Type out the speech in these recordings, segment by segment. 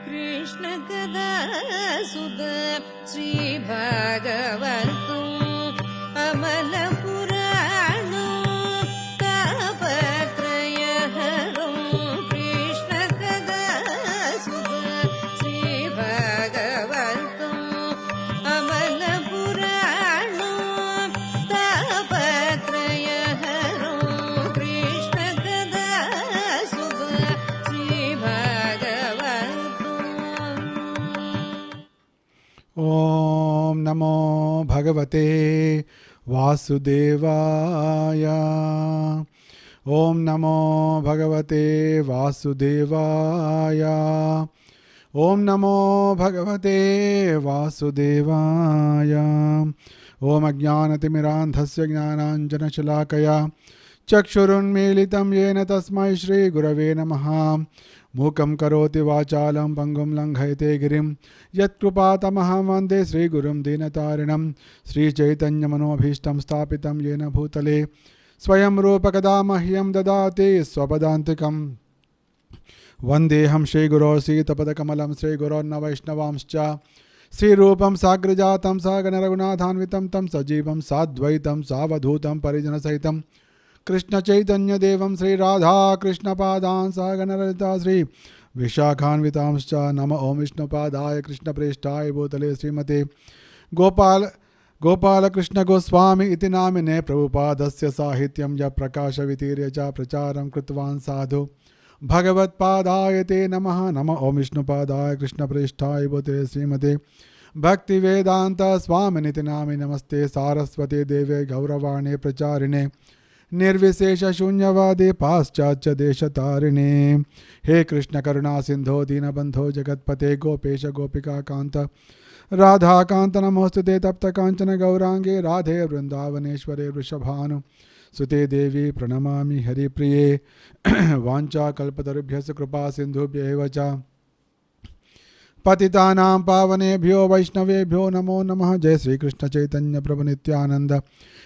कृष्ण कदा सुत श्री भागवतु अमल पुराणो तापत्रयहरो कृष्ण कदा सुत श्री भागवतु अमल पुराणो तापत्रयहरो कृष्ण कदा सुत श्री भागवतु। ओम नमो भगवते वासुदेवाय। ओम नमो भगवते वासुदेवाय। ओम नमो भगवते वासुदेवाय। ओम अज्ञानतिमिरान्धस्य ज्ञानाञ्जनशलाकया चक्षुरुन्मीलितं येन तस्मै श्रीगुरवे नमः। मूकं करोति वाचालं पङ्गुं लङ्घयते गिरिं यत्कृपातमहं वन्दे श्रीगुरुं दीनतारिणं। श्रीचैतन्यमनोभीष्टं स्थापितं येन भूतले स्वयं रूपकदा मह्यं ददाति स्वपदान्तिकं। वन्देऽहं श्रीगुरो सीतपदकमलं श्रीगुरोर्न वैष्णवांश्च श्रीरूपं साग्रजातं सागणरघुनाथान्वितं तं सजीवं साद्वैतं सावधूतं परिजनसहितं कृष्णचैतन्यदेवं श्रीराधाकृष्णपादान् सागणललिता श्री विशाखान्वितांश्च नम ओं विष्णुपादाय कृष्णप्रेष्ठाय भूतले श्रीमते गोपालकृष्णगोस्वामी इति नामिने प्रभुपादस्य साहित्यं य प्रकाशवितीर्य च प्रचारं कृतवान् साधु भगवत्पादाय ते नमः। नम ओं विष्णुपादाय कृष्णप्रेष्ठाय भूतले श्रीमते भक्तिवेदान्त स्वामिनिति नामे नमस्ते सारस्वती देवे गौरवाणे प्रचारिणे निर्विशेष शून्यवादे पाश्चात्य देशतारिणे। हे कृष्ण करुणा सिंधो दीनबंधो जगत्पते गोपेश गोपिका कांत राधा कांत नमोस्तुते तप्त कांचन गौरांगे राधे वृंदावनेश्वरे वृषभानु सुते देवी प्रणमामि हरिप्रिये। वाञ्छा कल्पतरुभ्यश्च कृपा सिन्धुभ्यैव च पतितानां पावनेभ्यो वैष्णवेभ्यो नमो नमः। जय श्री कृष्ण चैतन्य प्रभु नित्यानंद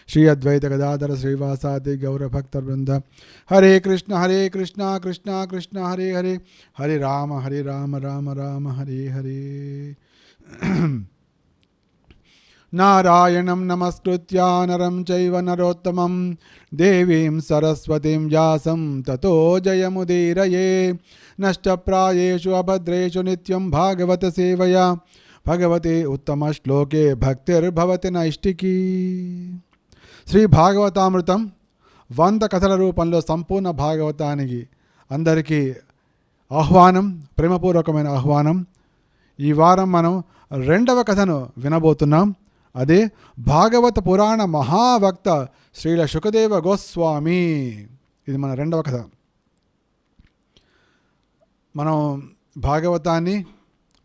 श्री अद्वैत गदाधर श्रीवासादि गौरभक्तवृंद। हरे कृष्ण कृष्ण कृष्ण हरे हरे हरे राम राम राम हरे हरे। नारायणं नमस्कृत्य नरं चैव नरोत्तमं देवीं सरस्वतीं व्यासं ततो जयमुदीरये। नष्टप्रायेषु अभद्रेषु नित्यं भागवत सेवया भगवते उत्तमश्लोके भक्तिर्भवति नैष्टिकी। శ్రీ భాగవతామృతం 100 కథల రూపంలో సంపూర్ణ భాగవతానికి అందరికీ ఆహ్వానం, ప్రేమపూర్వకమైన ఆహ్వానం. ఈ వారం మనం 2వ కథను వినబోతున్నాం. అదే భాగవత పురాణ మహావక్త శ్రీల శుకదేవ గోస్వామి. ఇది మన 2వ కథ. మనం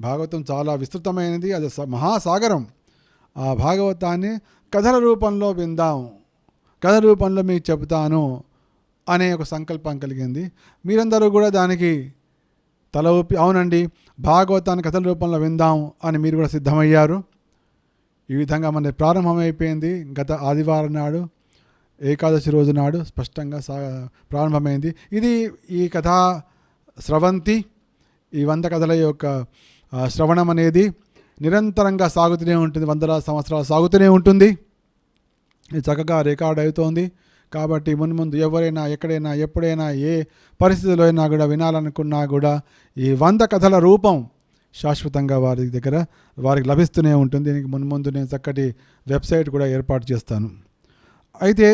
భాగవతం చాలా విస్తృతమైనది, అది మహాసాగరం. ఆ భాగవతాన్ని కథల రూపంలో విందాం, కథ రూపంలో మీకు చెబుతాను అనే ఒక సంకల్పం కలిగింది. మీరందరూ కూడా దానికి తల ఊపి అవునండి భాగవతాన్ని కథల రూపంలో విందాం అని మీరు కూడా సిద్ధమయ్యారు. ఈ విధంగా మన ప్రారంభమైపోయింది. గత ఆదివారం నాడు ఏకాదశి రోజు నాడు స్పష్టంగా ప్రారంభమైంది. ఇది ఈ కథా స్రవంతి, ఈ 100 కథల యొక్క శ్రవణం అనేది నిరంతరంగా సాగుతూనే ఉంటుంది, వందల సంవత్సరాలు సాగుతూనే ఉంటుంది. ఇది చక్కగా రికార్డ్ అవుతోంది. కాబట్టి మున్ముందు ఎవరైనా ఎక్కడైనా ఎప్పుడైనా ఏ పరిస్థితిలో అయినా కూడా వినాలనుకున్నా కూడా ఈ 100 కథల రూపం శాశ్వతంగా వారి దగ్గర వారికి లభిస్తూనే ఉంటుంది. దీనికి మున్ముందు నేను చక్కటి వెబ్సైట్ కూడా ఏర్పాటు చేస్తాను. అయితే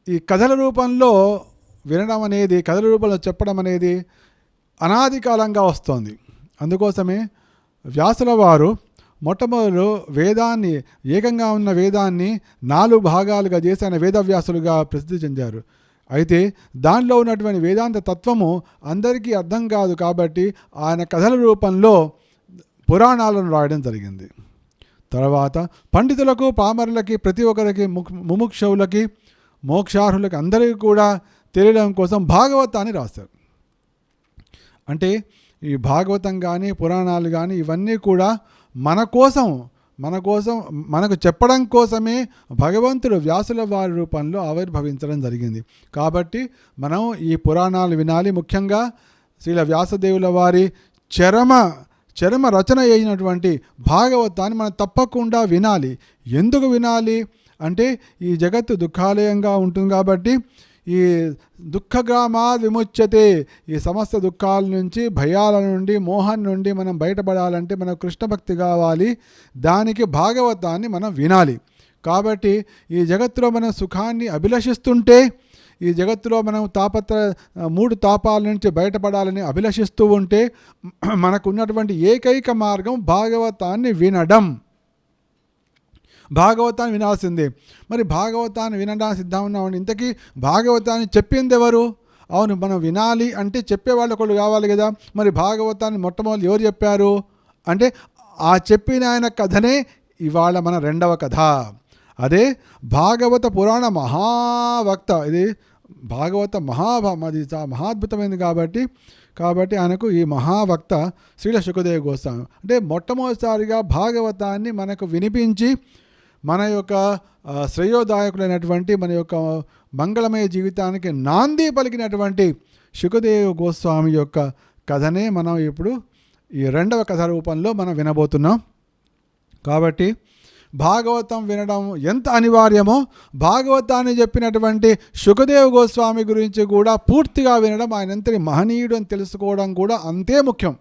ఈ కథల రూపంలో వినడం అనేది, కథల రూపంలో చెప్పడం అనేది అనాది కాలంగా వస్తోంది. అందుకోసమే వ్యాసుల వారు మొట్టమొదలు వేదాన్ని, ఏకంగా ఉన్న వేదాన్ని 4 భాగాలుగా చేసి ఆయన వేదవ్యాసులుగా ప్రసిద్ధి చెందారు. అయితే దానిలో ఉన్నటువంటి వేదాంత తత్వము అందరికీ అర్థం కాదు కాబట్టి ఆయన కథల రూపంలో పురాణాలను రాయడం జరిగింది. తర్వాత పండితులకు, పామరులకి, ప్రతి ఒక్కరికి, ముముక్షవులకి, మోక్షార్హులకి అందరికీ కూడా తెలియడం కోసం భాగవతాన్ని రాశారు. అంటే ఈ భాగవతం కానీ పురాణాలు కానీ ఇవన్నీ కూడా మన కోసం మనకు చెప్పడం కోసమే భగవంతుడు వ్యాసుల వారి రూపంలో ఆవిర్భవించడం జరిగింది. కాబట్టి మనం ఈ పురాణాలు వినాలి. ముఖ్యంగా శ్రీల వ్యాసదేవుల వారి చరమ చరమ రచన అయినటువంటి భాగవతాన్ని మనం తప్పకుండా వినాలి. ఎందుకు వినాలి అంటే ఈ జగత్తు దుఃఖాలయంగా ఉంటుంది కాబట్టి, ఈ దుఃఖగ్రామా విముచ్యతే, ఈ సమస్త దుఃఖాల నుంచి, భయాల నుండి, మోహం నుండి మనం బయటపడాలంటే మనకు కృష్ణ భక్తి కావాలి. దానికి భాగవతాన్ని మనం వినాలి. కాబట్టి ఈ జగత్తులో మనం సుఖాన్ని అభిలషిస్తుంటే, ఈ జగత్తులో మనం మూడు తాపాల నుంచి బయటపడాలని అభిలషిస్తూ ఉంటే మనకు ఉన్నటువంటి ఏకైక మార్గం భాగవతాన్ని వినడం. భాగవతాన్ని వినాల్సిందే. మరి భాగవతాన్ని వినడానికి సిద్ధంగా ఉన్నామండి. ఇంతకీ భాగవతాన్ని చెప్పింది ఎవరు? అవును, మనం వినాలి అంటే చెప్పేవాళ్ళు ఒకళ్ళు కావాలి కదా. మరి భాగవతాన్ని మొట్టమొదటి ఎవరు చెప్పారు అంటే ఆ చెప్పిన ఆయన కథనే ఇవాళ మన రెండవ కథ. అదే భాగవత పురాణ మహావక్త. ఇది భాగవత అది మహాద్భుతమైనది కాబట్టి ఆయనకు ఈ మహావక్త శ్రీల శుకదేవ గోస్వామి. అంటే మొట్టమొదటిసారిగా భాగవతాన్ని మనకు వినిపించి మన యొక్క శ్రేయోదాయకులైనటువంటి, మన యొక్క మంగళమయ జీవితానికి నాంది పలికినటువంటి శుకదేవ గోస్వామి యొక్క కథనే మనం ఇప్పుడు ఈ రెండవ కథ రూపంలో మనం వినబోతున్నాం. కాబట్టి భాగవతం వినడం ఎంత అనివార్యమో, భాగవతాన్ని చెప్పినటువంటి శుకదేవ గోస్వామి గురించి కూడా పూర్తిగా వినడం, ఆయన ఎంతటి మహనీయుడు అని తెలుసుకోవడం కూడా అంతే ముఖ్యం.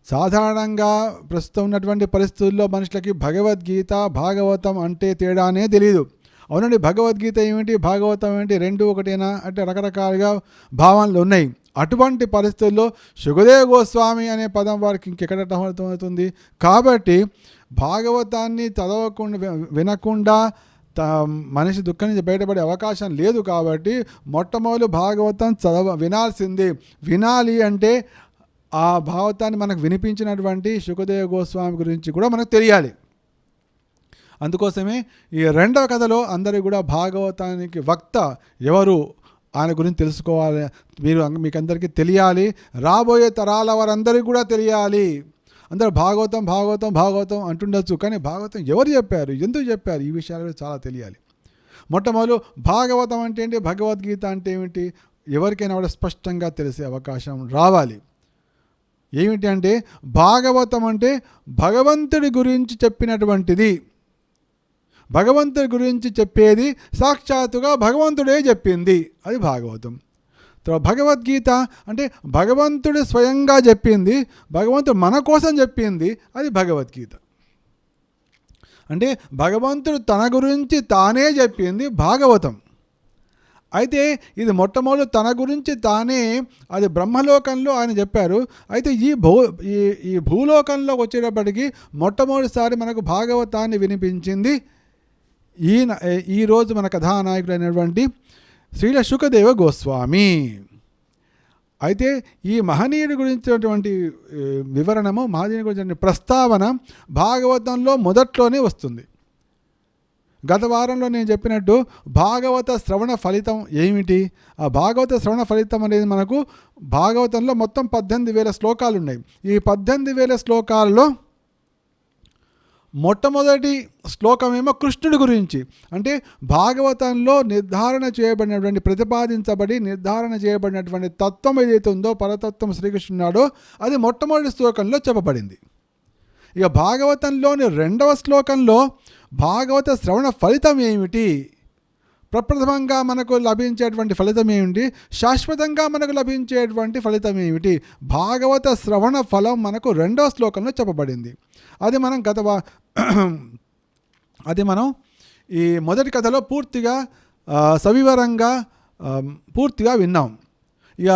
సాధారణంగా ప్రస్తుతం ఉన్నటువంటి పరిస్థితుల్లో మనుషులకి భగవద్గీత భాగవతం అంటే తేడానే తెలియదు. అవునండి, భగవద్గీత ఏమిటి, భాగవతం ఏమిటి, రెండు ఒకటేనా అంటే రకరకాలుగా భావనలు ఉన్నాయి. అటువంటి పరిస్థితుల్లో శుకదేవ గోస్వామి అనే పదం వారికి ఇంకెక్కడ అర్థమవుతుంది. కాబట్టి భాగవతాన్ని చదవకుండా వినకుండా మనిషి దుఃఖం నుంచి బయటపడే అవకాశం లేదు. కాబట్టి మొట్టమొదటి భాగవతం వినాల్సిందే. వినాలి అంటే ఆ భాగవతాన్ని మనకు వినిపించినటువంటి శుకదేవ గోస్వామి గురించి కూడా మనకు తెలియాలి. అందుకోసమే ఈ రెండవ కథలో అందరూ కూడా భాగవతానికి వక్త ఎవరు ఆయన గురించి తెలుసుకోవాలి. మీకు అందరికీ తెలియాలి. రాబోయే తరాల వారందరికీ కూడా తెలియాలి. అందరూ భాగవతం భాగవతం భాగవతం అంటుండొచ్చు, కానీ భాగవతం ఎవరు చెప్పారు, ఎందుకు చెప్పారు, ఈ విషయాలు చాలా తెలియాలి. మొట్టమొదలు భాగవతం అంటే ఏంటి, భగవద్గీత అంటే ఏమిటి, ఎవరికైనా కూడా స్పష్టంగా తెలిసే అవకాశం రావాలి. ఏమిటి అంటే భాగవతం అంటే భగవంతుడి గురించి చెప్పినటువంటిది. భగవంతుడి గురించి చెప్పేది సాక్షాత్తుగా భగవంతుడే చెప్పింది, అది భాగవతం. తర్వాత భగవద్గీత అంటే భగవంతుడు స్వయంగా చెప్పింది, భగవంతుడు మన కోసం చెప్పింది, అది భగవద్గీత. అంటే భగవంతుడు తన గురించి తానే చెప్పింది భాగవతం. అయితే ఇది మొట్టమొదటి తన గురించి తానే, అది బ్రహ్మలోకంలో ఆయన చెప్పారు. అయితే ఈ భూలోకంలోకి వచ్చేటప్పటికి మొట్టమొదటిసారి మనకు భాగవతాన్ని వినిపించింది ఈరోజు మన కథానాయకుడైనటువంటి శ్రీల శుకదేవ గోస్వామి. అయితే ఈ మహనీయుడి గురించినటువంటి వివరణము, మహనీయుడి గురించి ప్రస్తావన భాగవతంలో మొదట్లోనే వస్తుంది. గత వారంలో నేను చెప్పినట్టు భాగవత శ్రవణ ఫలితం ఏమిటి, ఆ భాగవత శ్రవణ ఫలితం అనేది మనకు భాగవతంలో మొత్తం 18,000 శ్లోకాలు ఉన్నాయి. ఈ 18,000 శ్లోకాలలో మొట్టమొదటి శ్లోకమేమో కృష్ణుడి గురించి. అంటే భాగవతంలో నిర్ధారణ చేయబడినటువంటి తత్వం ఏదైతే ఉందో, పరతత్వం శ్రీకృష్ణున్నాడో, అది మొట్టమొదటి శ్లోకంలో చెప్పబడింది. ఇక భాగవతంలోని రెండవ శ్లోకంలో భాగవత శ్రవణ ఫలితం ఏమిటి, ప్రప్రథమంగా మనకు లభించేటువంటి ఫలితం ఏమిటి, శాశ్వతంగా మనకు లభించేటువంటి ఫలితం ఏమిటి, భాగవత శ్రవణ ఫలం మనకు రెండవ శ్లోకంలో చెప్పబడింది. అది మనం ఈ మొదటి కథలో పూర్తిగా సవివరంగా పూర్తిగా విన్నాం. ఇక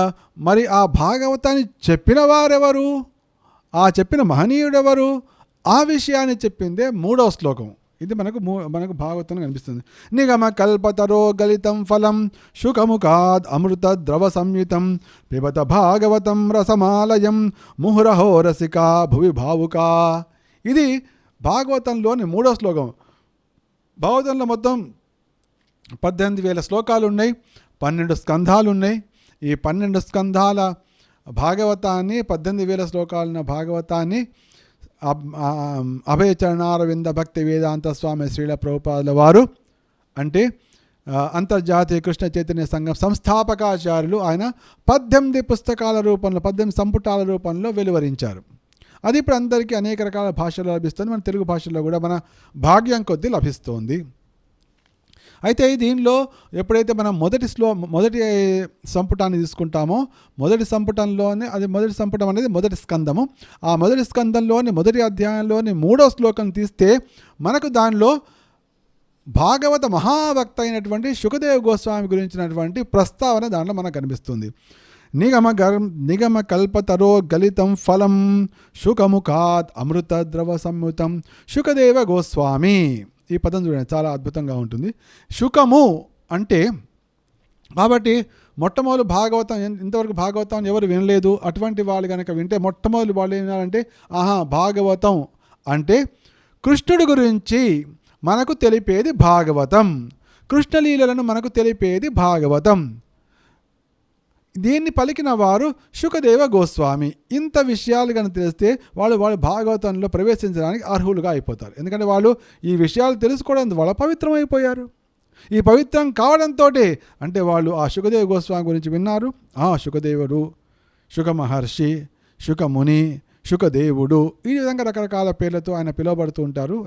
మరి ఆ భాగవతాన్ని చెప్పిన వారెవరు, ఆ చెప్పిన మహనీయుడెవరు, ఆ విషయాన్ని చెప్పిందే మూడవ శ్లోకం. ఇది మనకు భాగవతం కనిపిస్తుంది. నిగమ కల్పతరో గలితం ఫలం శుకముఖాద్ అమృత ద్రవ సంయుతం పిబత భాగవతం రసమాలయం ముహురహో రసికా భువి భావుకా. ఇది భాగవతంలోని మూడవ శ్లోకం. భాగవతంలో మొత్తం 18,000 శ్లోకాలు ఉన్నాయి, 12 స్కంధాలు ఉన్నాయి. ఈ 12 స్కంధాల భాగవతాన్ని, 18,000 శ్లోకాలున్న భాగవతాన్ని అభయచరణారవింద భక్తి వేదాంత స్వామి శ్రీల ప్రభుపాదుల వారు, అంటే అంతర్జాతీయ కృష్ణ చైతన్య సంఘం సంస్థాపకాచార్యులు ఆయన 18 పుస్తకాల రూపంలో 18 సంపుటాల రూపంలో వెలువరించారు. అది ఇప్పుడు అందరికీ అనేక రకాల భాషల్లో లభిస్తుంది. మన తెలుగు భాషల్లో కూడా మన భాగ్యం కొద్దీ లభిస్తోంది. అయితే దీనిలో ఎప్పుడైతే మనం మొదటి సంపుటాన్ని తీసుకుంటామో మొదటి సంపుటంలోనే మొదటి సంపుటం అనేది మొదటి స్కందము. ఆ మొదటి స్కందంలోని మొదటి అధ్యాయంలోని 3వ శ్లోకం తీస్తే మనకు దానిలో భాగవత మహాభక్త అయినటువంటి శుకదేవ గోస్వామి గురించినటువంటి ప్రస్తావన దాంట్లో మనకు కనిపిస్తుంది. నిగమ కల్పతరో గలితం ఫలం శుకముఖాత్ అమృత ద్రవ సంయుతం శుకదేవ గోస్వామి. ఈ పదం చూడండి, చాలా అద్భుతంగా ఉంటుంది. శుకము అంటే కాబట్టి మొట్టమొదటి భాగవతం, ఇంతవరకు భాగవతం ఎవరు వినలేదు అటువంటి వాళ్ళు కనుక వింటే మొట్టమొదటి వాళ్ళు ఏమన్నారంటే భాగవతం అంటే కృష్ణుడి గురించి మనకు తెలిపేది భాగవతం, కృష్ణలీలలను మనకు తెలిపేది భాగవతం. దీన్ని పలికిన వారు శుకదేవ గోస్వామి. ఇంత విషయాలు కనుక తెలిస్తే వాళ్ళు భాగవతంలో ప్రవేశించడానికి అర్హులుగా అయిపోతారు. ఎందుకంటే వాళ్ళు ఈ విషయాలు తెలుసుకోవడం వాళ్ళ పవిత్రమైపోయారు. ఈ పవిత్రం కావడంతో అంటే వాళ్ళు ఆ శుకదేవ గోస్వామి గురించి విన్నారు. శుకదేవుడు, శుక మహర్షి, శుకముని, శుకదేవుడు, ఈ విధంగా రకరకాల పేర్లతో ఆయన పిలువబడుతూ ఉంటారు.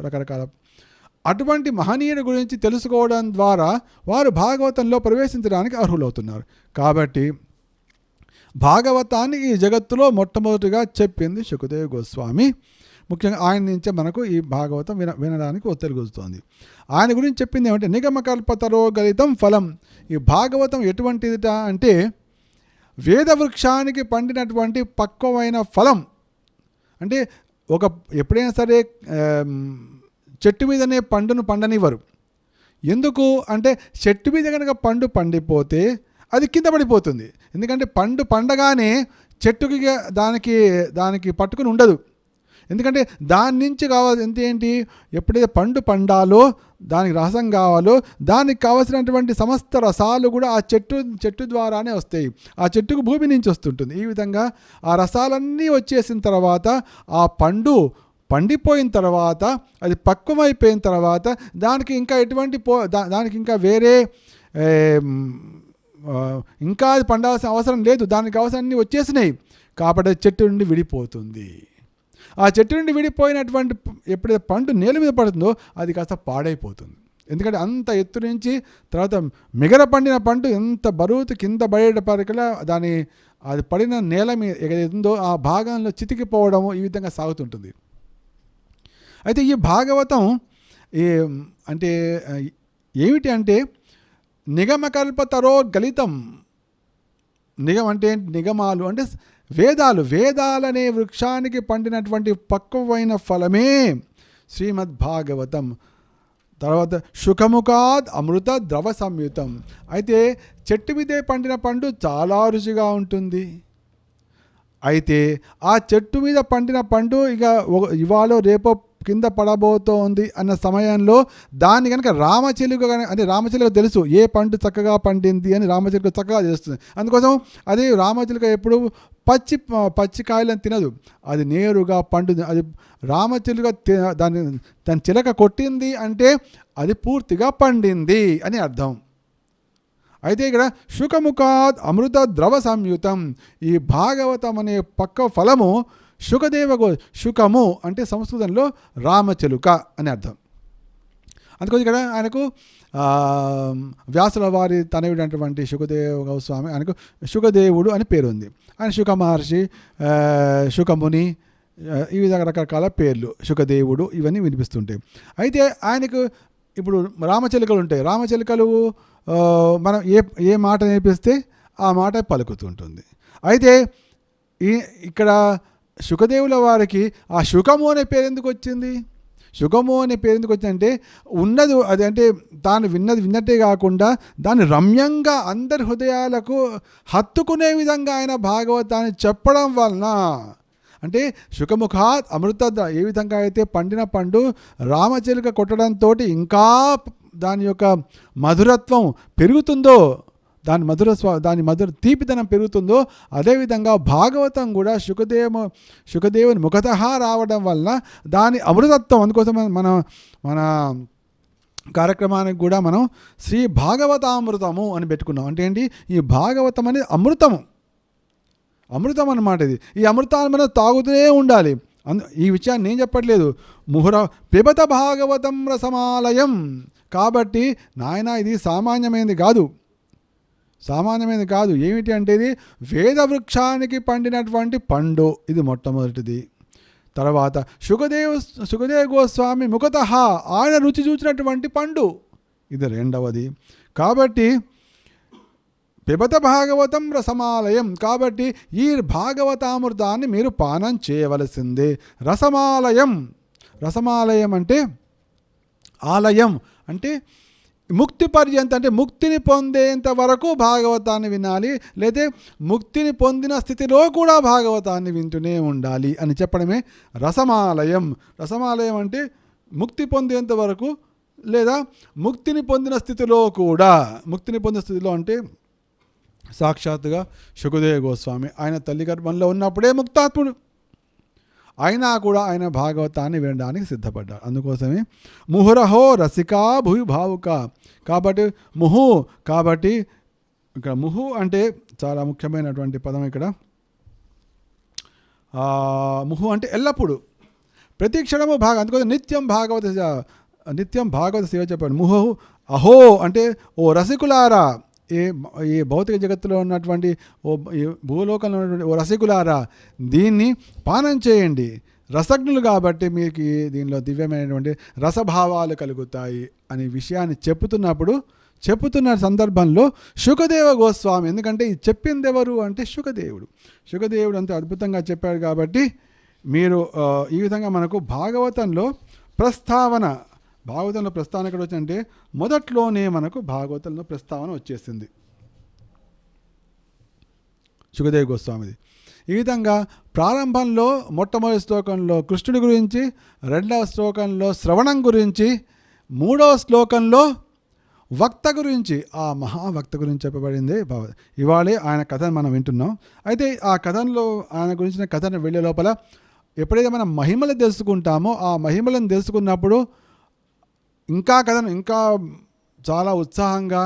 అటువంటి మహనీయుడి గురించి తెలుసుకోవడం ద్వారా వారు భాగవతంలో ప్రవేశించడానికి అర్హులవుతున్నారు. కాబట్టి భాగవతాన్ని ఈ జగత్తులో మొట్టమొదటిగా చెప్పింది శుకదేవ గోస్వామి. ముఖ్యంగా ఆయన నుంచే మనకు ఈ భాగవతం వినడానికి ఒత్తిడిగుస్తుంది. ఆయన గురించి చెప్పింది ఏమంటే నిగమకల్పతరో గలితం ఫలం. ఈ భాగవతం ఎటువంటిదిట అంటే వేదవృక్షానికి పండినటువంటి పక్వమైన ఫలం. అంటే ఎప్పుడైనా సరే చెట్టు మీదనే పండును పండనివ్వరు. ఎందుకు అంటే చెట్టు మీద కనుక పండు పండిపోతే అది కింద పడిపోతుంది. ఎందుకంటే పండు పండగానే చెట్టుకి దానికి పట్టుకుని ఉండదు. ఎందుకంటే దాని నుంచి కావాల్సి ఏంటి, ఎప్పుడైతే పండు పండాలో దానికి రసం కావాలో దానికి కావలసినటువంటి సమస్త రసాలు కూడా ఆ చెట్టు ద్వారానే వస్తాయి. ఆ చెట్టుకు భూమి నుంచి వస్తుంటుంది. ఈ విధంగా ఆ రసాలన్నీ వచ్చేసిన తర్వాత ఆ పండు పండిపోయిన తర్వాత అది పక్వమైపోయిన తర్వాత దానికి ఇంకా దానికి ఇంకా వేరే ఇంకా అది పండాల్సిన అవసరం లేదు. దానికి అవసరాన్ని వచ్చేసినాయి కాబట్టి చెట్టు నుండి విడిపోతుంది. ఆ చెట్టు నుండి విడిపోయినటువంటి ఎప్పుడైతే పండు నేల మీద పడుతుందో అది కాస్త పాడైపోతుంది. ఎందుకంటే అంత ఎత్తు నుంచి తర్వాత మిగర పండిన పండు ఎంత బరువుతో కింద పడేటప్పటికల్లా అది పడిన నేల మీద ఏదైతుందో ఆ భాగంలో చితికిపోవడము ఈ విధంగా సాగుతుంటుంది. అయితే ఈ భాగవతం అంటే ఏమిటి అంటే నిగమకల్పతరో గలితం. నిగం అంటే నిగమాలు అంటే వేదాలనే వృక్షానికి పండినటువంటి పక్వమైన ఫలమే శ్రీమద్భాగవతం. తర్వాత శుకముఖాద్ అమృత ద్రవ సంయుతం. అయితే చెట్టు మీదే పండిన పండు చాలా రుచిగా ఉంటుంది. అయితే ఆ చెట్టు మీద పండిన పండు ఇవాళ రేపో కింద పడబోతోంది అన్న సమయంలో దాన్ని కనుక రామచిలుక అంటే రామచిలుక తెలుసు ఏ పండు చక్కగా పండింది అని రామచిలుక చక్కగా తెలుస్తుంది. అందుకోసం అది రామచిలుక ఎప్పుడు పచ్చి కాయలను తినదు, అది నేరుగా పండు. అది రామచిలుక దాని చిలక కొట్టింది అంటే అది పూర్తిగా పండింది అని అర్థం. అయితే ఇక్కడ శుకముఖాత్ అమృత ద్రవ సంయుతం. ఈ భాగవతం అనే పక్క ఫలము శుకము అంటే సంస్కృతంలో రామచిలుక అని అర్థం. అందుకోసం ఇక్కడ ఆయనకు వ్యాసుల వారి తనయుడైనటువంటి శుకదేవ గోస్వామి ఆయనకు శుకదేవుడు అని పేరు ఉంది. ఆయన శుక మహర్షి, శుకముని, ఈ విధంగా రకరకాల పేర్లు శుకదేవుడు ఇవన్నీ వినిపిస్తుంటాయి. అయితే ఆయనకు ఇప్పుడు రామచిలుకలు ఉంటాయి. రామచిలుకలు మనం ఏ మాట నేర్పిస్తే ఆ మాట పలుకుతుంటుంది. అయితే ఇక్కడ శుకదేవుల వారికి ఆ శుకము అనే పేరు ఎందుకు వచ్చింది? శుకము అనే పేరు ఎందుకు వచ్చిందంటే ఉన్నది అది అంటే తాను విన్నట్టే కాకుండా దాన్ని రమ్యంగా అందరి హృదయాలకు హత్తుకునే విధంగా ఆయన భాగవతాన్ని చెప్పడం వలన అంటే శుకముఖాత్ అమృత ఏ విధంగా అయితే పండిన పండు రామచిలుక కొట్టడంతో ఇంకా దాని యొక్క మధురత్వం పెరుగుతుందో, దాని మధుర తీపిదనం పెరుగుతుందో అదేవిధంగా భాగవతం కూడా శుకదేవుని ముఖతః రావడం వలన దాని అమృతత్వం. అందుకోసం మన కార్యక్రమానికి కూడా మనం శ్రీ భాగవతామృతము అని పెట్టుకున్నాం. అంటే ఏంటి, ఈ భాగవతం అనేది అమృతం అన్నమాట. ఇది ఈ అమృతాన్ని మనం తాగుతూనే ఉండాలి. ఈ విషయాన్ని నేను చెప్పట్లేదు, పిబత భాగవతం రసమాలయం. కాబట్టి నాయన ఇది సామాన్యమైనది కాదు. ఏమిటి అంటే ఇది వేద వృక్షానికి పండినటువంటి పండు, ఇది మొట్టమొదటిది. తర్వాత సుఖదేవ గోస్వామి ముఖత ఆయన రుచి చూసినటువంటి పండు, ఇది రెండవది. కాబట్టి పిబత భాగవతం రసమాలయం, కాబట్టి ఈ భాగవతామృతాన్ని మీరు పానం చేయవలసిందే. రసమాలయం అంటే ఆలయం అంటే ముక్తి పర్యంత, అంటే ముక్తిని పొందేంత వరకు భాగవతాన్ని వినాలి, లేదా ముక్తిని పొందిన స్థితిలో కూడా భాగవతాన్ని వింటూనే ఉండాలి అని చెప్పడమే రసమాలయం. రసమాలయం అంటే ముక్తి పొందేంత వరకు, లేదా ముక్తిని పొందిన స్థితిలో కూడా. ముక్తిని పొందిన స్థితిలో అంటే సాక్షాత్తుగా సుఖదేవ గోస్వామి ఆయన తల్లి గర్భంలో ఉన్నప్పుడే ముక్తాత్ముడు, అయినా కూడా ఆయన భాగవతాన్ని వినడానికి సిద్ధపడ్డారు. అందుకోసమే ముహురహో రసికా భూమి భావుక. కాబట్టి ఇక్కడ ముహు అంటే చాలా ముఖ్యమైనటువంటి పదం. ఇక్కడ ముహు అంటే ఎల్లప్పుడూ, ప్రతి క్షణము అందుకోసం నిత్యం భాగవత సేవ చెప్పాడు. ముహు అహో అంటే ఓ రసికులారా, ఈ భౌతిక జగత్తులో ఉన్నటువంటి ఈ భూలోకంలో ఉన్నటువంటి ఓ రసికులారా, దీన్ని పానం చేయండి. రసజ్ఞులు కాబట్టి మీకు దీనిలో దివ్యమైనటువంటి రసభావాలు కలుగుతాయి అనే విషయాన్ని చెప్పుతున్న సందర్భంలో సుఖదేవ గోస్వామి, ఎందుకంటే ఇది చెప్పింది ఎవరు అంటే సుఖదేవుడు అంత అద్భుతంగా చెప్పాడు. కాబట్టి మీరు ఈ విధంగా మనకు భాగవతంలో ప్రస్తావన ఎక్కడ వచ్చిందంటే మొదట్లోనే మనకు భాగవతంలో ప్రస్తావన వచ్చేసింది సుఖదేవ గోస్వామిది. ఈ విధంగా ప్రారంభంలో మొట్టమొదటి శ్లోకంలో కృష్ణుడి గురించి, రెండవ శ్లోకంలో శ్రవణం గురించి, మూడవ శ్లోకంలో వక్త గురించి, ఆ మహావక్త గురించి చెప్పబడింది. ఇవాళే ఆయన కథను మనం వింటున్నాం. అయితే ఆ కథలో ఆయన గురించిన కథను వెళ్ళే లోపల ఎప్పుడైతే మనం మహిమలు తెలుసుకుంటామో, ఆ మహిమలను తెలుసుకున్నప్పుడు ఇంకా చాలా ఉత్సాహంగా,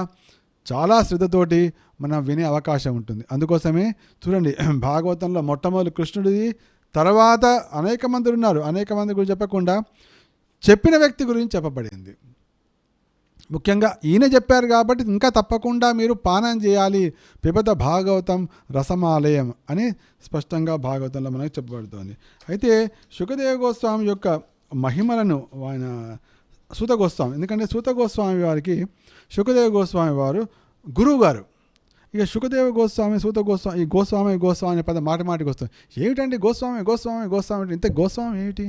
చాలా శ్రద్ధతోటి మనం వినే అవకాశం ఉంటుంది. అందుకోసమే చూడండి, భాగవతంలో మొట్టమొదటి కృష్ణుడిది, తర్వాత అనేక మంది ఉన్నారు. అనేక మంది గురించి చెప్పకుండా చెప్పిన వ్యక్తి గురించి చెప్పబడింది. ముఖ్యంగా ఈయన చెప్పారు కాబట్టి ఇంకా తప్పకుండా మీరు పానం చేయాలి. పిబత భాగవతం రసమాలయం అని స్పష్టంగా భాగవతంలో మనకు చెప్పబడుతుంది. అయితే సుఖదేవ గోస్వామి యొక్క మహిమలను ఆయన సూత గోస్వామి, ఎందుకంటే సూత గోస్వామి వారికి సుఖదేవ గోస్వామి వారు గురువు గారు. ఇక సుఖదేవ గోస్వామి, సూత గోస్వామి, ఈ గోస్వామి అనే పదం మాటికి వస్తుంది. ఏమిటంటే గోస్వామి ఇంత గోస్వామి ఏమిటి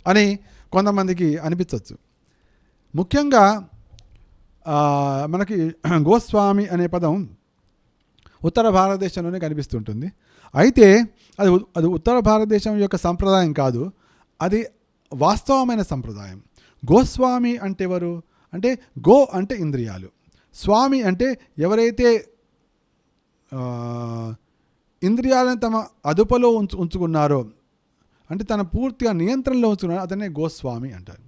అని కొంతమందికి అనిపించవచ్చు. ముఖ్యంగా మనకి గోస్వామి అనే పదం ఉత్తర భారతదేశంలోనే కనిపిస్తుంటుంది. అయితే అది ఉత్తర భారతదేశం యొక్క సంప్రదాయం కాదు, అది వాస్తవమైన సంప్రదాయం. గోస్వామి అంటే ఎవరు అంటే, గో అంటే ఇంద్రియాలు, స్వామి అంటే ఎవరైతే ఇంద్రియాలను తమ అదుపులో ఉంచుకున్నారో, అంటే తన పూర్తిగా నియంత్రణలో ఉంచుకున్నారో అతనే గోస్వామి అంటారు.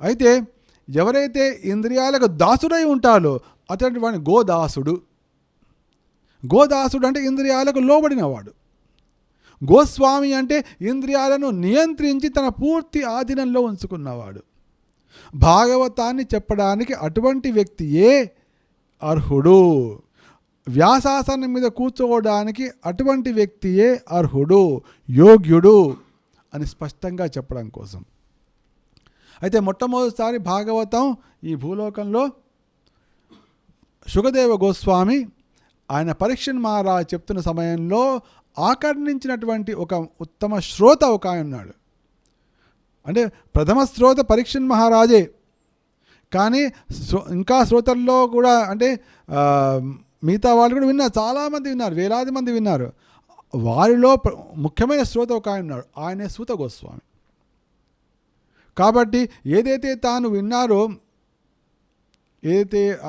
అయితే ఎవరైతే ఇంద్రియాలకు దాసుడై ఉంటారో అతడి వాడిని గోదాసుడు అంటే ఇంద్రియాలకు లోబడినవాడు. గోస్వామి అంటే ఇంద్రియాలను నియంత్రించి తన పూర్తి ఆధీనంలో ఉంచుకున్నవాడు. భాగవతాన్ని చెప్పడానికి అటువంటి వ్యక్తియే అర్హుడు. వ్యాసాసనం మీద కూర్చోవడానికి అటువంటి వ్యక్తియే అర్హుడు, యోగ్యుడు అని స్పష్టంగా చెప్పడం కోసం. అయితే మొట్టమొదటిసారి భాగవతం ఈ భూలోకంలో సుఖదేవ గోస్వామి ఆయన పరీక్షణ్ మహారాజ్ చెప్తున్న సమయంలో ఆకర్ణించినటువంటి ఒక ఉత్తమ శ్రోత ఒక ఆయన ఉన్నాడు. అంటే ప్రథమ శ్రోత పరీక్షణ్ మహారాజే, కానీ ఇంకా శ్రోతల్లో కూడా అంటే మిగతా వాళ్ళు కూడా విన్నారు, చాలామంది విన్నారు, వేలాది మంది విన్నారు. వారిలో ముఖ్యమైన శ్రోత ఒక ఆయన ఉన్నాడు, ఆయనే సూత గోస్వామి. కాబట్టి ఏదైతే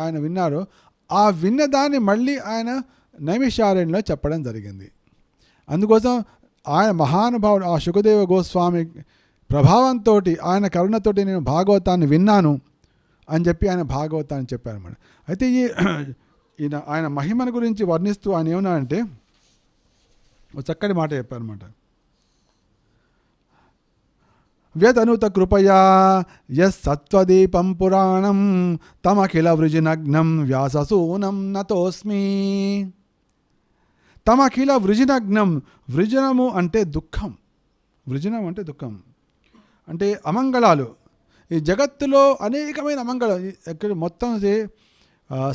ఆయన విన్నారో ఆ విన్న దాన్ని మళ్ళీ ఆయన నైమిషారణ్యంలో చెప్పడం జరిగింది. అందుకోసం ఆయన మహానుభావుడు ఆ సుఖదేవ గోస్వామి ప్రభావంతో, ఆయన కరుణతోటి నేను భాగవతాన్ని విన్నాను, అని చెప్పి ఆయన భాగవతాన్ని చెప్పారన్నమాట. అయితే ఆయన మహిమను గురించి వర్ణిస్తూ ఆయన ఏమన్నా అంటే ఒక చక్కటి మాట చెప్పారన్నమాట. వ్యతనుత కృపయా యత్సత్వదీపం పురాణం తమఖిల వృజినగ్నం వ్యాససూనం నతోస్మి. తమఖిల వృజినగ్నం, వృజనము అంటే దుఃఖం, వృజనం అంటే దుఃఖం అంటే అమంగళాలు. ఈ జగత్తులో అనేకమైన అమంగళం, ఎక్కడ మొత్తం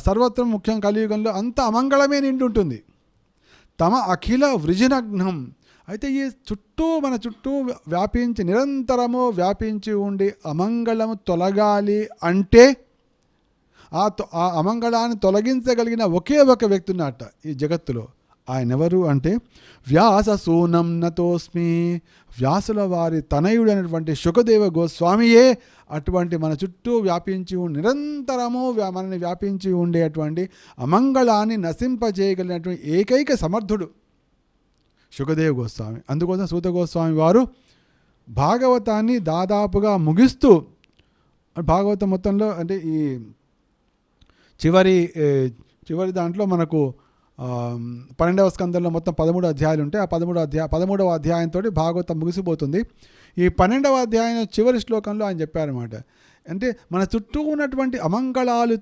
సర్వత్రం ముఖ్యం కలియుగంలో అంత అమంగళమే నిండి ఉంటుంది. తమ అఖిల వృజినగ్నం, అయితే ఈ మన చుట్టూ వ్యాపించి నిరంతరము వ్యాపించి ఉండి అమంగళము తొలగాలి అంటే ఆ అమంగళాన్ని తొలగించగలిగిన ఒకే ఒక వ్యక్తి ఉన్నట్ట ఈ జగత్తులో. ఆయన ఎవరు అంటే వ్యాససూనం నతోస్మి, వ్యాసుల వారి తనయుడు అనేటువంటి శుకదేవ గోస్వామియే అటువంటి మన చుట్టూ వ్యాపించి నిరంతరము మనని వ్యాపించి ఉండేటువంటి అమంగళాన్ని నశింపజేయగలిగినటువంటి ఏకైక సమర్థుడు శుకదేవ గోస్వామి. అందుకోసం సూత గోస్వామి వారు భాగవతాన్ని దాదాపుగా ముగిస్తూ, భాగవతం మొత్తంలో అంటే ఈ చివరి దాంట్లో మనకు 12వ స్కందంలో మొత్తం 13 అధ్యాయాలు ఉంటాయి. ఆ 13వ అధ్యాయంతో భాగవతం ముగిసిపోతుంది. ఈ 12వ అధ్యాయం చివరి శ్లోకంలో ఆయన చెప్పారన్నమాట. అంటే మన చుట్టూ ఉన్నటువంటి అమంగళాలు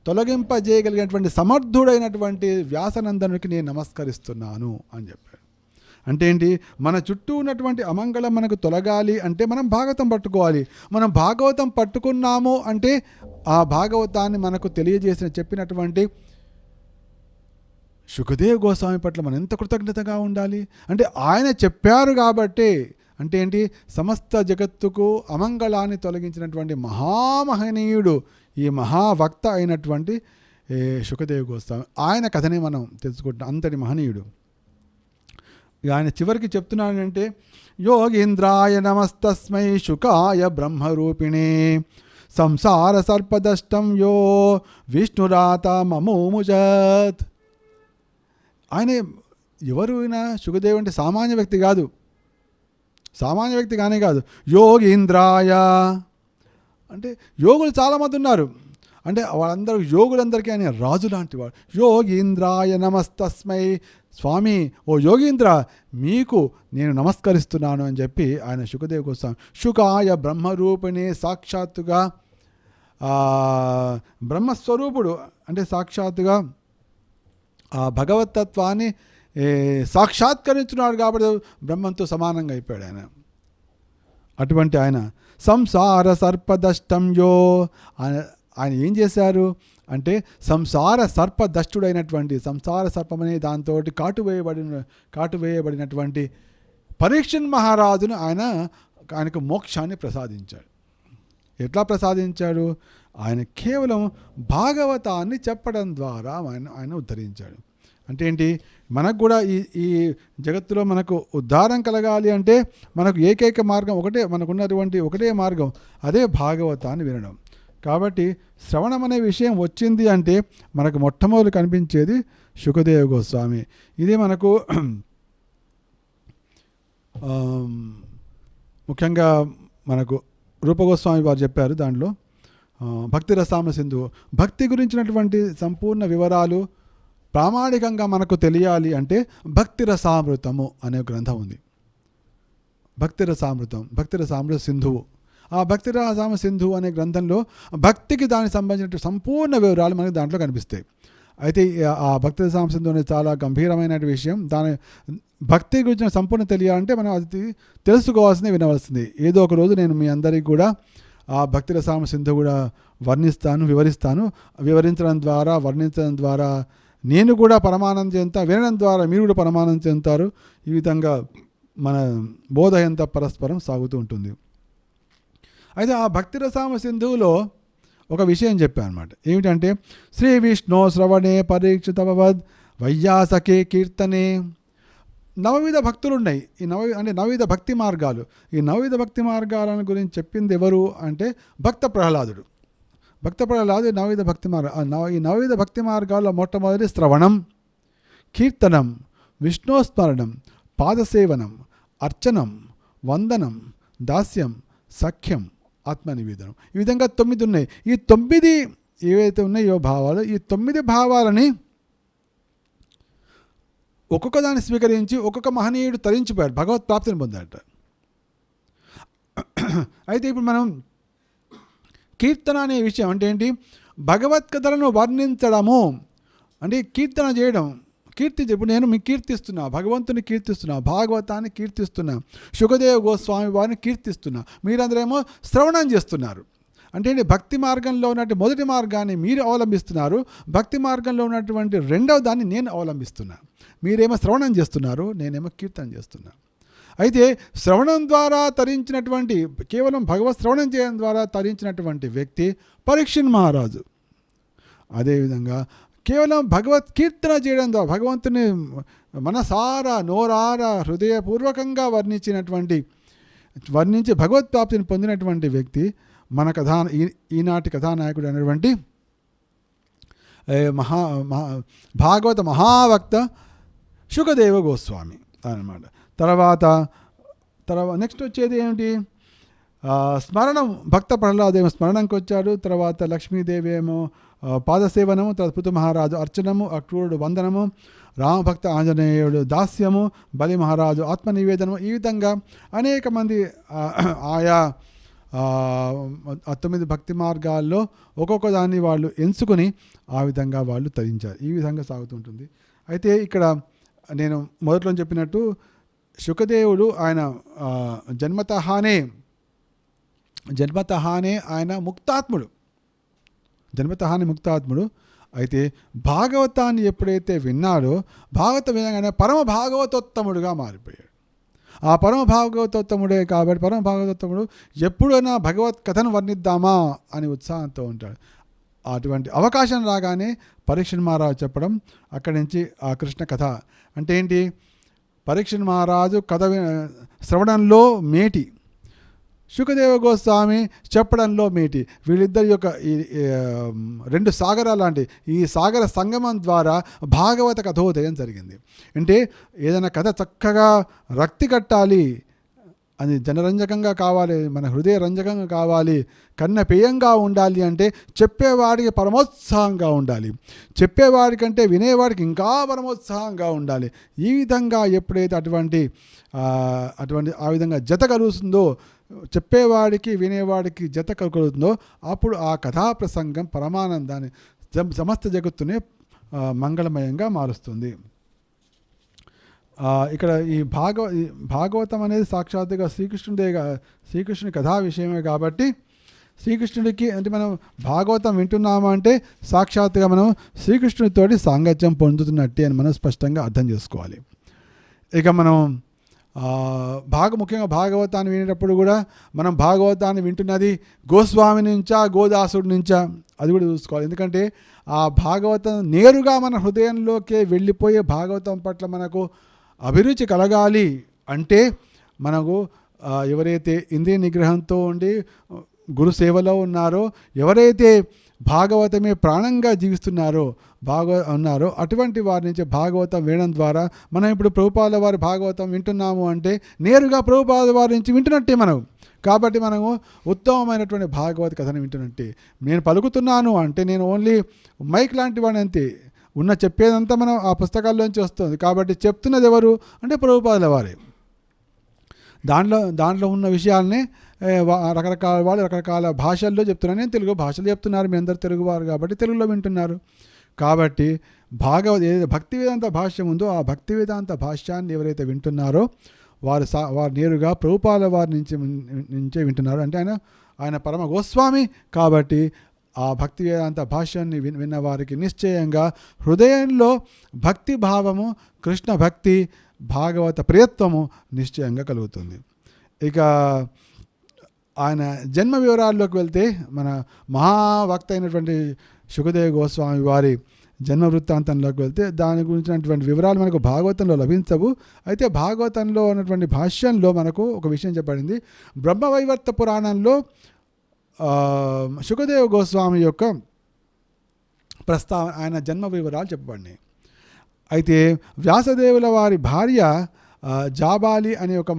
తొలగింపజేయగలిగినటువంటి సమర్థుడైనటువంటి వ్యాసనందనునికి నేను నమస్కరిస్తున్నాను అని చెప్పారు. అంటే ఏంటి, మన చుట్టూ ఉన్నటువంటి అమంగళం మనకు తొలగాలి అంటే మనం భాగవతం పట్టుకోవాలి. మనం భాగవతం పట్టుకున్నాము అంటే ఆ భాగవతాన్ని మనకు చెప్పినటువంటి శుకదేవ్ గోస్వామి పట్ల మనం ఎంత కృతజ్ఞతగా ఉండాలి. అంటే ఆయన చెప్పారు కాబట్టి, అంటే ఏంటి, సమస్త జగత్తుకు అమంగళాన్ని తొలగించినటువంటి మహామహనీయుడు, ఈ మహావక్త అయినటువంటి శుకదేవ్ గోస్వామి. ఆయన కథనే మనం తెలుసుకుంటాం, అంతటి మహనీయుడు. ఆయన చివరికి చెప్తున్నాడంటే యోగీంద్రాయ నమస్తస్మై శుకాయ బ్రహ్మరూపిణే సంసార సర్పదష్టం యో విష్ణురాత మమోముజత్. ఆయన ఎవరు అయినా శుకదేవ్ అంటే సామాన్య వ్యక్తి కాదు, సామాన్య వ్యక్తి కానే కాదు. యోగీంద్రాయ అంటే యోగులు చాలామంది ఉన్నారు, అంటే వాళ్ళందరూ యోగులందరికీ ఆయన రాజు లాంటి వాడు. యోగీంద్రాయ నమస్తస్మై, స్వామి ఓ యోగీంద్ర మీకు నేను నమస్కరిస్తున్నాను అని చెప్పి ఆయన శుకదేవ్ గోస్వామి శుకాయ బ్రహ్మరూపిణి, సాక్షాత్తుగా బ్రహ్మస్వరూపుడు, అంటే సాక్షాత్తుగా ఆ భగవతత్వాన్ని సాక్షాత్కరించున్నాడు కాబట్టి బ్రహ్మంతో సమానంగా అయిపోయాడు ఆయన. అటువంటి ఆయన సంసార సర్పదష్టంయో, ఆయన ఏం చేశారు అంటే సంసార సర్పదష్టుడైనటువంటి, సంసార సర్పం అనే దాంతో కాటువేయబడినటువంటి పరీక్షణ్ మహారాజును ఆయనకు మోక్షాన్ని ప్రసాదించాడు. ఎట్లా ప్రసాదించాడు? ఆయన కేవలం భాగవతాన్ని చెప్పడం ద్వారా ఆయన ఉద్ధరించాడు. అంటే ఏంటి, మనకు కూడా ఈ జగత్తులో మనకు ఉద్ధారం కలగాలి అంటే మనకు ఏకైక మార్గం ఒకటే, మనకున్నటువంటి ఒకటే మార్గం, అదే భాగవతాన్ని వినడం. కాబట్టి శ్రవణం అనే విషయం వచ్చింది అంటే మనకు మొట్టమొదటి కనిపించేది శుకదేవ గోస్వామి. ఇది మనకు ముఖ్యంగా మనకు రూపగోస్వామి వారు చెప్పారు. దాంట్లో భక్తి రసామృత సింధువు, భక్తి గురించినటువంటి సంపూర్ణ వివరాలు ప్రామాణికంగా మనకు తెలియాలి అంటే భక్తి రసామృతము అనే గ్రంథం ఉంది. భక్తి రసామృత సింధువు. ఆ భక్తి రసామృత సింధువు అనే గ్రంథంలో భక్తికి దానికి సంబంధించిన సంపూర్ణ వివరాలు మనకు దాంట్లో కనిపిస్తాయి. అయితే ఆ భక్తి రసామృత సింధువు అనేది చాలా గంభీరమైన విషయం. దాని భక్తి గురించిన సంపూర్ణ తెలియాలంటే మనం అది తెలుసుకోవాల్సింది, వినవలసింది. ఏదో ఒక రోజు నేను మీ అందరికీ కూడా ఆ భక్తి రసామృత సింధువు కూడా వివరిస్తాను. వర్ణించడం ద్వారా నేను కూడా పరమానందం చెందుతా, వినడం ద్వారా మీరు కూడా పరమానందం చెందుతారు. ఈ విధంగా మన బోధ ఎంత పరస్పరం సాగుతూ ఉంటుంది. అయితే ఆ భక్తి రసామృత సింధువులో ఒక విషయం చెప్పాను అనమాట. ఏమిటంటే శ్రీ విష్ణు శ్రవణే పరీక్షితవద్ వైయాసకే కీర్తనే. నవవిధ భక్తులు ఉన్నాయి. నవవిధ భక్తి మార్గాలు. ఈ నవవిధ భక్తి మార్గాలను గురించి చెప్పింది ఎవరు అంటే భక్త ప్రహ్లాదుడు. నవవిధ భక్తి ఈ నవవిధ భక్తి మార్గాల్లో మొట్టమొదటి శ్రవణం, కీర్తనం, విష్ణోస్మరణం, పాదసేవనం, అర్చనం, వందనం, దాస్యం, సఖ్యం, ఆత్మనివేదనం. ఈ విధంగా 9 ఉన్నాయి. ఈ 9 ఏవైతే ఉన్నాయో భావాలు, ఈ 9 భావాలని ఒక్కొక్క దాన్ని స్వీకరించి ఒక్కొక్క మహనీయుడు తరించిపోయాడు, భగవత్ ప్రాప్తిని పొందాడట. అయితే ఇప్పుడు మనం కీర్తన అనే విషయం అంటే ఏంటి? భగవత్ కథలను వర్ణించడము అంటే కీర్తన చేయడం. ఇప్పుడు నేను మీకు కీర్తిస్తున్నా, భగవంతుని కీర్తిస్తున్నా, భాగవతాన్ని కీర్తిస్తున్నా, శుకదేవ గోస్వామి వారిని కీర్తిస్తున్నా. మీరందరేమో శ్రవణం చేస్తున్నారు. అంటే భక్తి మార్గంలో ఉన్నటువంటి మొదటి మార్గాన్ని మీరు అవలంబిస్తున్నారు, భక్తి మార్గంలో ఉన్నటువంటి రెండవ దాన్ని నేను అవలంబిస్తున్నా. మీరేమో శ్రవణం చేస్తున్నారు, నేనేమో కీర్తన చేస్తున్నా. అయితే శ్రవణం ద్వారా తరించినటువంటి, కేవలం భగవత్ శ్రవణం చేయడం ద్వారా తరించినటువంటి వ్యక్తి పరీక్షిత్ మహారాజు. అదేవిధంగా కేవలం భగవత్ కీర్తన చేయడం ద్వారా భగవంతుని మనసారా నోరారా హృదయపూర్వకంగా వర్ణించి భగవత్ ప్రాప్తిని పొందినటువంటి వ్యక్తి మన ఈనాటి కథానాయకుడు అనేటువంటి భాగవత మహావక్త శుకదేవ గోస్వామి అన్నమాట. తర్వాత నెక్స్ట్ వచ్చేది ఏమిటి? స్మరణం. భక్త ప్రహ్లాదేమో స్మరణంకి వచ్చాడు. తర్వాత లక్ష్మీదేవి ఏమో పాదసేవనము, తర్వాత పృథు మహారాజు అర్చనము, అక్రూరుడు వందనము, రామభక్త ఆంజనేయుడు దాస్యము, బలి మహారాజు ఆత్మనివేదనము. ఈ విధంగా అనేక మంది ఆయా 9 భక్తి మార్గాల్లో ఒక్కొక్క దాన్ని వాళ్ళు ఎంచుకొని ఆ విధంగా వాళ్ళు తరించారు. ఈ విధంగా సాగుతుంటుంది. అయితే ఇక్కడ నేను మొదట్లో చెప్పినట్టు శుకదేవుడు ఆయన జన్మతహానే ఆయన ముక్తాత్ముడు. అయితే భాగవతాన్ని ఎప్పుడైతే విన్నాడో, భాగవతం వినగానే పరమ భాగవతోత్తముడుగా మారిపోయాడు. ఆ పరమ భాగవతోత్తముడే కాబట్టి పరమ భాగవతోత్తముడు ఎప్పుడైనా భగవత్ కథను వర్ణిద్దామా అని ఉత్సాహంతో ఉంటాడు. అటువంటి అవకాశం రాగానే పరీక్షిత్ మహారాజు చెప్పడం, అక్కడి నుంచి ఆ కృష్ణ కథ అంటే ఏంటి? పరీక్షిత్ మహారాజు కథ శ్రవణంలో మేటి, శుకదేవ గోస్వామి చెప్పడంలో మేటి. వీళ్ళిద్దరి యొక్క ఈ 2 సాగరాలు లాంటి ఈ సాగర సంగమం ద్వారా భాగవత కథోదయం జరిగింది. అంటే ఏదైనా కథ చక్కగా రక్తి కట్టాలి, అది జనరంజకంగా కావాలి, మన హృదయ రంజకంగా కావాలి, కన్నపేయంగా ఉండాలి అంటే చెప్పేవాడికి పరమోత్సాహంగా ఉండాలి, చెప్పేవాడికంటే వినేవాడికి ఇంకా పరమోత్సాహంగా ఉండాలి. ఈ విధంగా ఎప్పుడైతే అటువంటి ఆ విధంగా జత కలుగుతుందో, చెప్పేవాడికి వినేవాడికి జత కలుగుతుందో, అప్పుడు ఆ కథా ప్రసంగం పరమానందాన్ని సమస్త జగత్తునే మంగళమయంగా మారుస్తుంది. ఇక్కడ ఈ భాగవతం అనేది సాక్షాత్తుగా శ్రీకృష్ణుని కథా విషయమే కాబట్టి శ్రీకృష్ణుడికి అంటే మనం భాగవతం వింటున్నామా అంటే సాక్షాత్తుగా మనం శ్రీకృష్ణుడితోటి సాంగత్యం పొందుతున్నట్టే అని మనం స్పష్టంగా అర్థం చేసుకోవాలి. ఇక మనం ముఖ్యంగా భాగవతాన్ని వినేటప్పుడు కూడా మనం భాగవతాన్ని వింటున్నది గోస్వామి నుంచా గోదాసుడి నుంచా అది కూడా చూసుకోవాలి. ఎందుకంటే ఆ భాగవతం నేరుగా మన హృదయంలోకే వెళ్ళిపోయే భాగవతం పట్ల మనకు అభిరుచి కలగాలి అంటే మనకు ఎవరైతే ఇంద్రియ నిగ్రహంతో ఉండి గురు సేవలో ఉన్నారో, ఎవరైతే భాగవతమే ప్రాణంగా జీవిస్తున్నారో అటువంటి వారి నుంచి భాగవతం వినడం ద్వారా మనం ఇప్పుడు ప్రభుపాదుల వారి భాగవతం వింటున్నాము అంటే నేరుగా ప్రభుపాదుల వారి నుంచి వింటున్నట్టే మనం. కాబట్టి మనము ఉత్తమమైనటువంటి భాగవత కథను వింటున్నట్టే. నేను పలుకుతున్నాను అంటే నేను ఓన్లీ మైక్ లాంటి వాడిని అంతే, ఉన్న చెప్పేదంతా మనం ఆ పుస్తకాల్లోంచి వస్తుంది. కాబట్టి చెప్తున్నది ఎవరు అంటే ప్రభుపాదుల వారే. దాంట్లో ఉన్న విషయాల్ని రకరకాల వాళ్ళు రకరకాల భాషల్లో చెప్తున్నారు. నేను తెలుగు భాషలో చెప్తున్నారు, మీ అందరు తెలుగువారు కాబట్టి తెలుగులో వింటున్నారు. కాబట్టి ఏదైతే భక్తి వేదాంత భాష్యం ఉందో ఆ భక్తి వేదాంత భాష్యాన్ని ఎవరైతే వింటున్నారో వారు నేరుగా ప్రభుపాదుల వారి నుంచే వింటున్నారు. అంటే ఆయన పరమ గోస్వామి కాబట్టి ఆ భక్తి వేదాంత భాష్యాన్ని విన్న వారికి నిశ్చయంగా హృదయంలో భక్తి భావము, కృష్ణ భక్తి, భాగవత ప్రియత్వము నిశ్చయంగా కలుగుతుంది. ఇక ఆయన జన్మ వివరాల్లోకి వెళ్తే మన మహాభక్త అయినటువంటి శుకదేవ గోస్వామి వారి జన్మ వృత్తాంతంలోకి వెళ్తే దాని గురించినటువంటి వివరాలు మనకు భాగవతంలో లభించవు. అయితే భాగవతంలో ఉన్నటువంటి భాష్యంలో మనకు ఒక విషయం చెప్పబడింది. బ్రహ్మవైవర్త పురాణంలో శుకదేవ గోస్వామి యొక్క ప్రస్తావన, ఆయన జన్మ వివరాలు చెప్పబడినాయి. అయితే వ్యాసదేవుల వారి భార్య జాబాలి అనే ఒక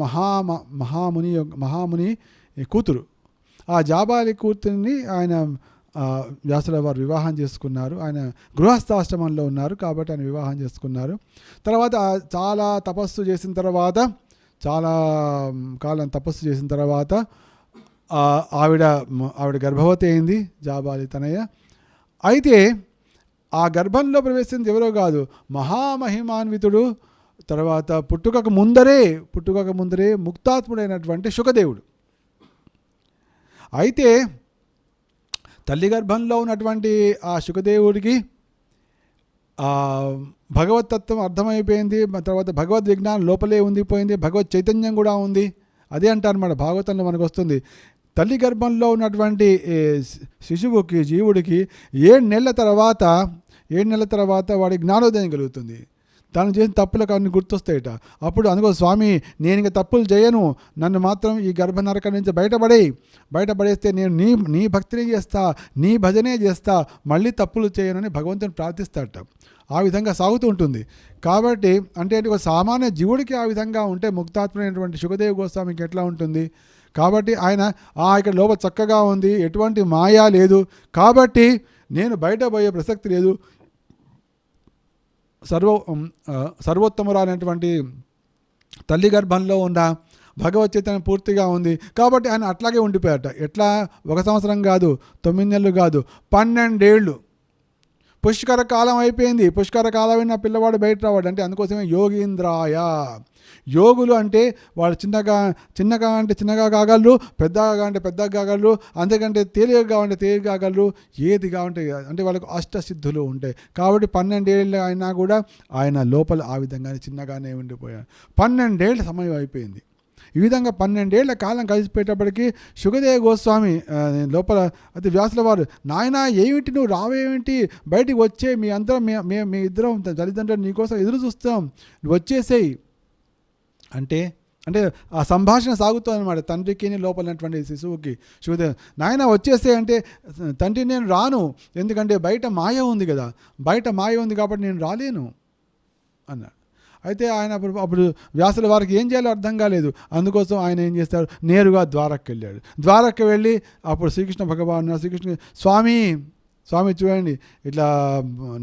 మహాముని కూతురు. ఆ జాబాలి కూతుర్ని ఆయన వ్యాసుల వారు వివాహం చేసుకున్నారు. ఆయన గృహస్థాశ్రమంలో ఉన్నారు కాబట్టి ఆయన వివాహం చేసుకున్నారు. తర్వాత చాలా తపస్సు చేసిన తర్వాత, చాలా కాలం తపస్సు చేసిన తర్వాత ఆవిడ గర్భవతి అయింది, జాబాలి తనయ్య. అయితే ఆ గర్భంలో ప్రవేశించింది ఎవరో కాదు, మహామహిమాన్వితుడు, తర్వాత పుట్టుకకు ముందరే ముక్తాత్ముడైనటువంటి శుకదేవుడు. అయితే తల్లి గర్భంలో ఉన్నటువంటి ఆ శుకదేవుడికి భగవతత్వం అర్థమైపోయింది. తర్వాత భగవద్ విజ్ఞానం లోపలే ఉండిపోయింది, భగవత్ చైతన్యం కూడా ఉంది. అదే అంటారన్నమాట భాగవతంలో మనకు వస్తుంది. తల్లి గర్భంలో ఉన్నటువంటి శిశువుకి, జీవుడికి 7 నెలల తర్వాత వాడి జ్ఞానోదయం కలుగుతుంది. తాను చేసిన తప్పులకు అన్ని గుర్తొస్తాయట. అప్పుడు అనుకో స్వామి, నేను ఇంకా తప్పులు చేయను, నన్ను మాత్రం ఈ గర్భనరకం నుంచి బయటపడేస్తే నేను నీ భక్తిని చేస్తా, నీ భజనే చేస్తా, మళ్ళీ తప్పులు చేయనని భగవంతుని ప్రార్థిస్తాడట. ఆ విధంగా సాగుతూ ఉంటుంది. కాబట్టి అంటే ఒక సామాన్య జీవుడికి ఆ విధంగా ఉంటే ముక్తాత్మైనటువంటి శుకదేవ్ గోస్వామికి ఎట్లా ఉంటుంది? కాబట్టి ఆయన ఇక్కడ లోపల చక్కగా ఉంది, ఎటువంటి మాయా లేదు, కాబట్టి నేను బయట పోయే ప్రసక్తి లేదు, సర్వోత్తమురాలైనటువంటి తల్లి గర్భంలో ఉన్న భగవత్ చైతన్యం పూర్తిగా ఉంది కాబట్టి ఆయన అట్లాగే ఉండిపోయాట. ఎట్లా? 1 సంవత్సరం కాదు, 9 నెలలు కాదు, 12 ఏళ్ళు. పుష్కర కాలం అయిపోయింది. పుష్కర కాలం అయిన పిల్లవాడు బయట రావాడు. అంటే అందుకోసమే యోగీంద్రాయ. యోగులు అంటే వాళ్ళు చిన్నగా అంటే చిన్నగా కాగలరు, పెద్దగా అంటే పెద్దగా కాగలరు, అంతకంటే తేలికగా అంటే తేలిక కాగలరు, ఏది కావంటే అంటే వాళ్ళకు అష్టసిద్ధులు ఉంటాయి. కాబట్టి 12 ఏళ్ళు అయినా కూడా ఆయన లోపల ఆ విధంగానే చిన్నగానే ఉండిపోయాడు. 12 ఏళ్ళ సమయం అయిపోయింది. ఈ విధంగా 12 ఏళ్ల కాలం కలిసిపోయేటప్పటికీ శుకదేవ గోస్వామి లోపల అయితే వ్యాసుల వారు, నాయనా ఏమిటి నువ్వు రావేమిటి, బయటికి వచ్చే, మీ అందరం మీ ఇద్దరం తల్లిదండ్రులు నీకోసం ఎదురు చూస్తాం, నువ్వు వచ్చేసేయి అంటే ఆ సంభాషణ సాగుతుంది అనమాట. తండ్రికి లోపలైనటువంటి శిశువుకి శుకదేవ్, నాయన వచ్చేసే అంటే, తండ్రి నేను రాను, ఎందుకంటే బయట మాయ ఉంది కదా, బయట మాయ ఉంది కాబట్టి నేను రాలేను అన్నాడు. అయితే ఆయన అప్పుడు వ్యాసుల వారికి ఏం చేయాలో అర్థం కాలేదు. అందుకోసం ఆయన ఏం చేస్తారు, నేరుగా ద్వారకి వెళ్ళాడు. ద్వారకి వెళ్ళి అప్పుడు శ్రీకృష్ణ భగవాన్ స్వామి చూడండి, ఇట్లా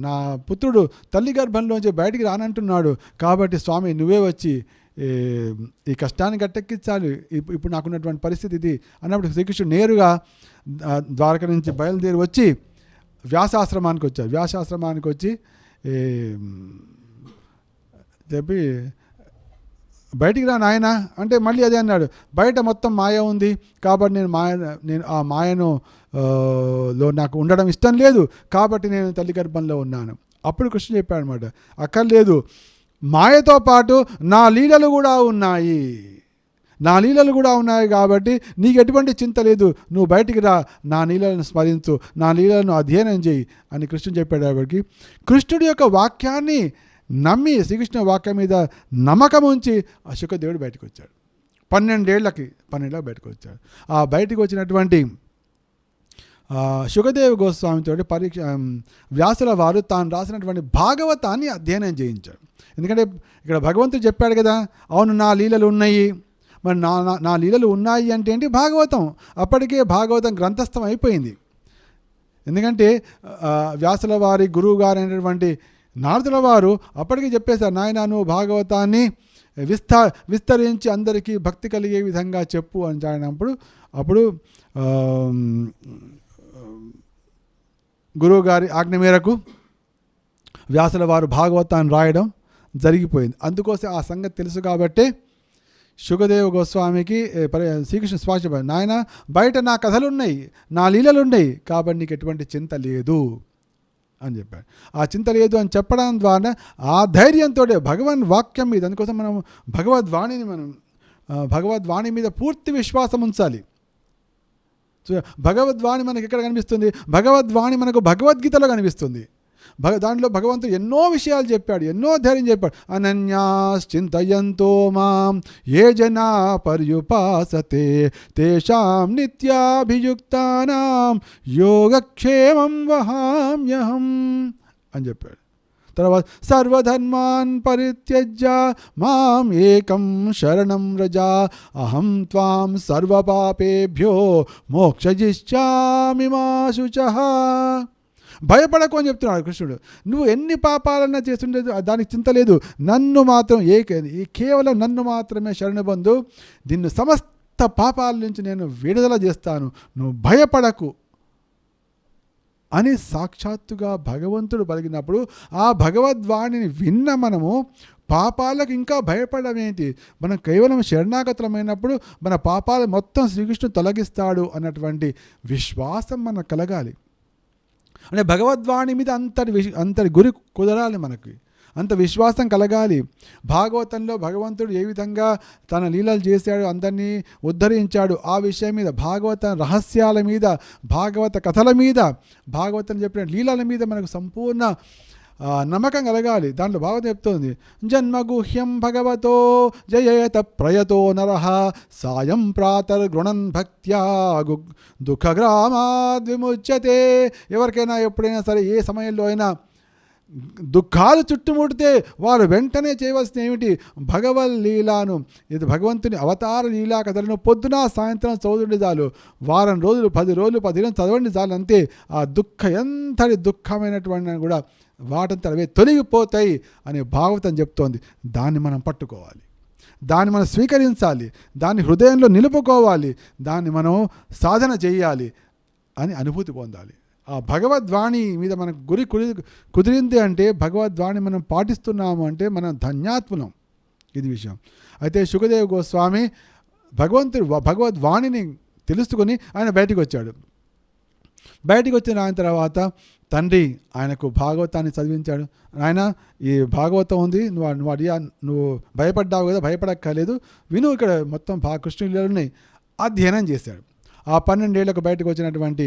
నా పుత్రుడు తల్లి గర్భంలోంచి బయటికి రానంటున్నాడు, కాబట్టి స్వామి నువ్వే వచ్చి ఈ కష్టాన్ని గట్టెక్కించాలి, ఇప్పుడు నాకున్నటువంటి పరిస్థితి ఇది అన్నప్పుడు శ్రీకృష్ణుడు నేరుగా ద్వారక నుంచి బయలుదేరి వచ్చి వ్యాసాశ్రమానికి వచ్చారు. వ్యాసాశ్రమానికి వచ్చి చెప్పి, బయటికి రా నాయన అంటే మళ్ళీ అదే అన్నాడు, బయట మొత్తం మాయ ఉంది కాబట్టి నేను ఆ మాయను లో నాకు ఉండడం ఇష్టం లేదు కాబట్టి నేను తల్లి గర్భంలో ఉన్నాను. అప్పుడు కృష్ణుడు చెప్పాడు అనమాట, అక్కర్లేదు, మాయతో పాటు నా లీలలు కూడా ఉన్నాయి కాబట్టి నీకు ఎటువంటి చింత లేదు, నువ్వు బయటికి రా, నా లీలలను స్మరించు, నా లీలలను అధ్యయనం చేయి అని కృష్ణుడు చెప్పాడు. కాబట్టి కృష్ణుడి యొక్క వాక్యాన్ని నమ్మి, శ్రీకృష్ణ వాక్యం మీద నమ్మకం ఉంచి ఆ శుకదేవుడు బయటకు వచ్చాడు. 12 ఏళ్ళకి బయటకు వచ్చాడు. ఆ బయటకు వచ్చినటువంటి శుకదేవ గోస్వామితో వ్యాసుల వారు తాను రాసినటువంటి భాగవతాన్ని అధ్యయనం చేయించాడు. ఎందుకంటే ఇక్కడ భగవంతుడు చెప్పాడు కదా, అవును నా లీలలు ఉన్నాయి, మరి నా లీలలు ఉన్నాయి అంటే ఏంటి? భాగవతం. అప్పటికే భాగవతం గ్రంథస్థం అయిపోయింది. ఎందుకంటే వ్యాసుల వారి గురువు గారు అయినటువంటి నారదుల వారు అప్పటికే చెప్పేశారు, నాయన నువ్వు భాగవతాన్ని విస్తరించి అందరికీ భక్తి కలిగే విధంగా చెప్పు అని చెప్పినప్పుడు అప్పుడు గురువు గారి ఆజ్ఞ మేరకు వ్యాసుల వారు భాగవతాన్ని రాయడం జరిగిపోయింది. అందుకోసం ఆ సంగతి తెలుసు కాబట్టి శుకదేవ గోస్వామికి శ్రీకృష్ణ స్వామి, నాయన బయట నా కథలు ఉన్నాయి, నా లీలలు ఉన్నాయి, కాబట్టి నీకు ఎటువంటి చింత లేదు అని చెప్పాడు. ఆ చింత లేదు అని చెప్పడం ద్వారా ఆ ధైర్యంతో భగవన్ వాక్యం మీద, అందుకోసం మనం భగవద్వాణి మీద పూర్తి విశ్వాసం ఉంచాలి. భగవద్వాణి మనకి ఎక్కడ కనిపిస్తుంది? భగవద్వాణి మనకు భగవద్గీతలో కనిపిస్తుంది. దాంట్లో భగవంతుడు ఎన్నో విషయాలు చెప్పాడు, ఎన్నో ధైర్యం చెప్పాడు. అనన్యాశ్చింతయంతో మాం ఏ జనా పర్యుపాసతే తేషాం నిత్యాభియుక్తానాం యోగక్షేమం వహామ్యహం అని చెప్పాడు. తర్వాత సర్వధర్మాన్ పరిత్యజ్య మాం ఏకం శరణం వ్రజ అహం త్వాం సర్వపాపేభ్యో మోక్షయిష్యామి మా శుచః. భయపడకు అని చెప్తున్నాడు కృష్ణుడు. నువ్వు ఎన్ని పాపాలన్నా చేస్తుండే దానికి చింత లేదు, నన్ను మాత్రం కేవలం నన్ను మాత్రమే శరణు పొందు, దీన్ని సమస్త పాపాల నుంచి నేను విడుదల చేస్తాను, నువ్వు భయపడకు అని సాక్షాత్తుగా భగవంతుడు పలికినప్పుడు ఆ భగవద్వాణిని విన్న మనము పాపాలకు ఇంకా భయపడడం ఏంటి? మనం కేవలం శరణాగతమైనప్పుడు మన పాపాలు మొత్తం శ్రీకృష్ణుడు తొలగిస్తాడు అన్నటువంటి విశ్వాసం మనకు కలగాలి. అంటే భగవద్వాణి మీద అంతటి గురి కుదరాలి, మనకి అంత విశ్వాసం కలగాలి. భాగవతంలో భగవంతుడు ఏ విధంగా తన లీలలు చేశాడు, అందరినీ ఉద్ధరించాడు, ఆ విషయం మీద, భాగవత రహస్యాల మీద, భాగవత కథల మీద, భాగవతం చెప్పిన లీలల మీద మనకు సంపూర్ణ నమ్మకం కలగాలి. దాంట్లో భాగవతం చెప్తోంది, జన్మగుహ్యం భగవతో జయేత ప్రయతో నరః సాయం ప్రాతర్గృణన్ భక్త్యా దుఃఖగ్రామాద్ విముచ్యతే. ఎవరికైనా ఎప్పుడైనా సరే ఏ సమయంలో అయినా దుఃఖాలు చుట్టుముడితే వారు వెంటనే చేయవలసిన ఏమిటి? భగవద్ లీలాను, ఇది భగవంతుని అవతార లీలా కథలను పొద్దున సాయంత్రం చదువుండి చాలు, వారం రోజులు 10 రోజులు 10 దినం చదవండి చాలు, అంతే. ఆ ఎంతటి దుఃఖమైనటువంటి కూడా వాటంతా అవే తొలగిపోతాయి అని భాగవతం చెప్తోంది. దాన్ని మనం పట్టుకోవాలి, దాన్ని మనం స్వీకరించాలి, దాన్ని హృదయంలో నిలుపుకోవాలి, దాన్ని మనం సాధన చేయాలి అని అనుభూతి పొందాలి. ఆ భగవద్వాణి మీద మనకు గురి కుదిరింది అంటే, భగవద్వాణి మనం పాటిస్తున్నాము అంటే మనం ధన్యాత్ములం. ఇది విషయం. అయితే శుకదేవ్ గోస్వామి భగవద్వాణిని తెలుసుకొని ఆయన బయటికి వచ్చాడు. బయటికి వచ్చిన ఆయన తర్వాత తండ్రి ఆయనకు భాగవతాన్ని చదివించాడు. ఆయన ఈ భాగవతం ఉంది, నువ్వు భయపడ్డావు కదా, భయపడక్కర్లేదు, విను, ఇక్కడ మొత్తం కృష్ణులని అధ్యయనం చేశాడు. ఆ 12 ఏళ్లకు బయటకు వచ్చినటువంటి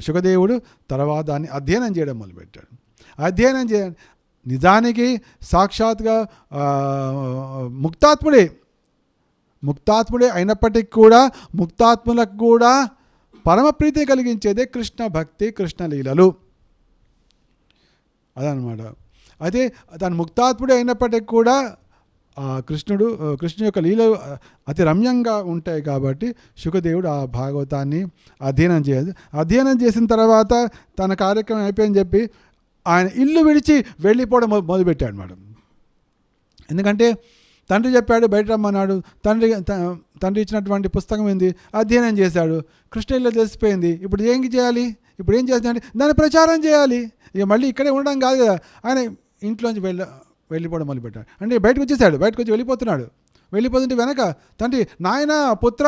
శుకదేవుడు తర్వాత దాన్ని అధ్యయనం చేయడం మొదలుపెట్టాడు. అధ్యయనం నిజానికి సాక్షాత్గా ముక్తాత్ముడే అయినప్పటికీ కూడా ముక్తాత్ములకు కూడా పరమప్రీతి కలిగించేదే కృష్ణ భక్తి, కృష్ణ లీలలు, అదనమాట. అయితే తను ముక్తాత్ముడే అయినప్పటికీ కూడా కృష్ణు యొక్క లీలలు అతి రమ్యంగా ఉంటాయి కాబట్టి శుకదేవుడు ఆ భాగవతాన్ని అధ్యయనం చేసిన తర్వాత తన కార్యక్రమం అయిపోయిందని చెప్పి ఆయన ఇల్లు విడిచి వెళ్ళిపోవడం మొదలుపెట్టాడు మేడం. ఎందుకంటే తండ్రి చెప్పాడు, బయట రమ్మన్నాడు, తండ్రి ఇచ్చినటువంటి పుస్తకం ఏంది, అధ్యయనం చేశాడు, కృష్ణలో తెలిసిపోయింది. ఇప్పుడు ఏం చేయాలి? ఇప్పుడు ఏం చేస్తాడంటే దాన్ని ప్రచారం చేయాలి. ఇక మళ్ళీ ఇక్కడే ఉండడం కాదు కదా, ఆయన ఇంట్లోంచి వెళ్ళిపోవడం మొదలుపెట్టాడు. అంటే బయటకు వచ్చేసాడు, బయటకు వచ్చి వెళ్ళిపోతుంటే వెనక తండ్రి, నాయన పుత్ర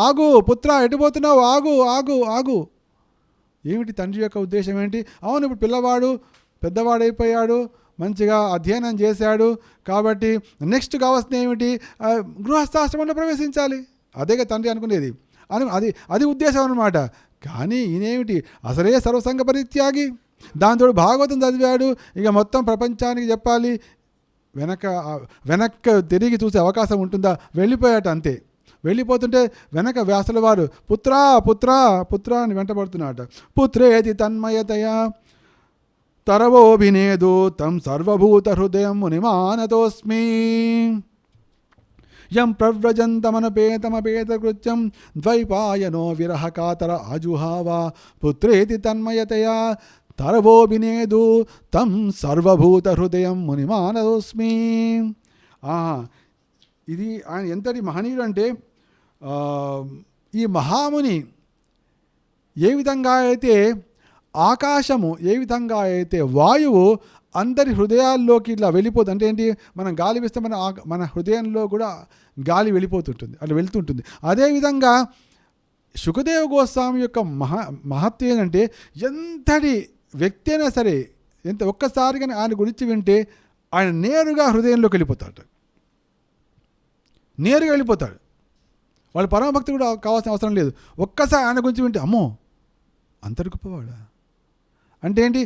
ఆగు, పుత్ర ఎటుపోతున్నావు, ఆగు. ఏమిటి తండ్రి యొక్క ఉద్దేశం ఏంటి? అవును, ఇప్పుడు పిల్లవాడు పెద్దవాడైపోయాడు, మంచిగా అధ్యయనం చేశాడు కాబట్టి నెక్స్ట్ కావాల్సిన ఏమిటి? గృహస్థాశ్రమంలో ప్రవేశించాలి. అదేగా తండ్రి అనుకునేది, అది ఉద్దేశం అన్నమాట. కానీ ఈయనేమిటి, అసలే సర్వసంగ పరిత్యాగి, దాంతో భాగవతం చదివాడు, ఇక మొత్తం ప్రపంచానికి చెప్పాలి, వెనక్కి తిరిగి చూసే అవకాశం ఉంటుందా? వెళ్ళిపోయాట అంతే. వెళ్ళిపోతుంటే వెనక వ్యాసుల వారు పుత్ర అని వెంటబడుతున్నాట. పుత్రేది తన్మయతయా తరవోభినేదు తం సర్వభూత హృదయం మునిమానతోస్మి యం ప్రవ్రజంతమనపేతమపేతకృత్యం ద్వైపాయనో విరహకాతర ఆజుహావా పుత్రేతి తన్మయతయా తరవోభినేదు తం సర్వభూత హృదయం మునిమానతోస్మి. ఇది ఆయన ఎంతటి మహనీయుడు అంటే, ఈ మహాముని ఏ విధంగా అయితే ఆకాశము, ఏ విధంగా అయితే వాయువు అందరి హృదయాల్లోకి ఇట్లా వెళ్ళిపోతుంది, అంటే ఏంటి, మనం గాలి వేస్తే మన హృదయంలో కూడా గాలి వెళ్ళిపోతుంటుంది, అట్లా వెళ్తుంటుంది. అదేవిధంగా శుకదేవ గోస్వామి యొక్క మహత్వం ఏంటంటే, ఎంతటి వ్యక్తి అయినా సరే, ఒక్కసారిగా ఆయన గురించి వింటే ఆయన నేరుగా హృదయంలోకి వెళ్ళిపోతాడు. వాళ్ళు పరమభక్తి కూడా కావాల్సిన అవసరం లేదు. ఒక్కసారి ఆయన గురించి వింటే అమ్మో అంతటి గొప్పవాడా అంటే ఏంటి,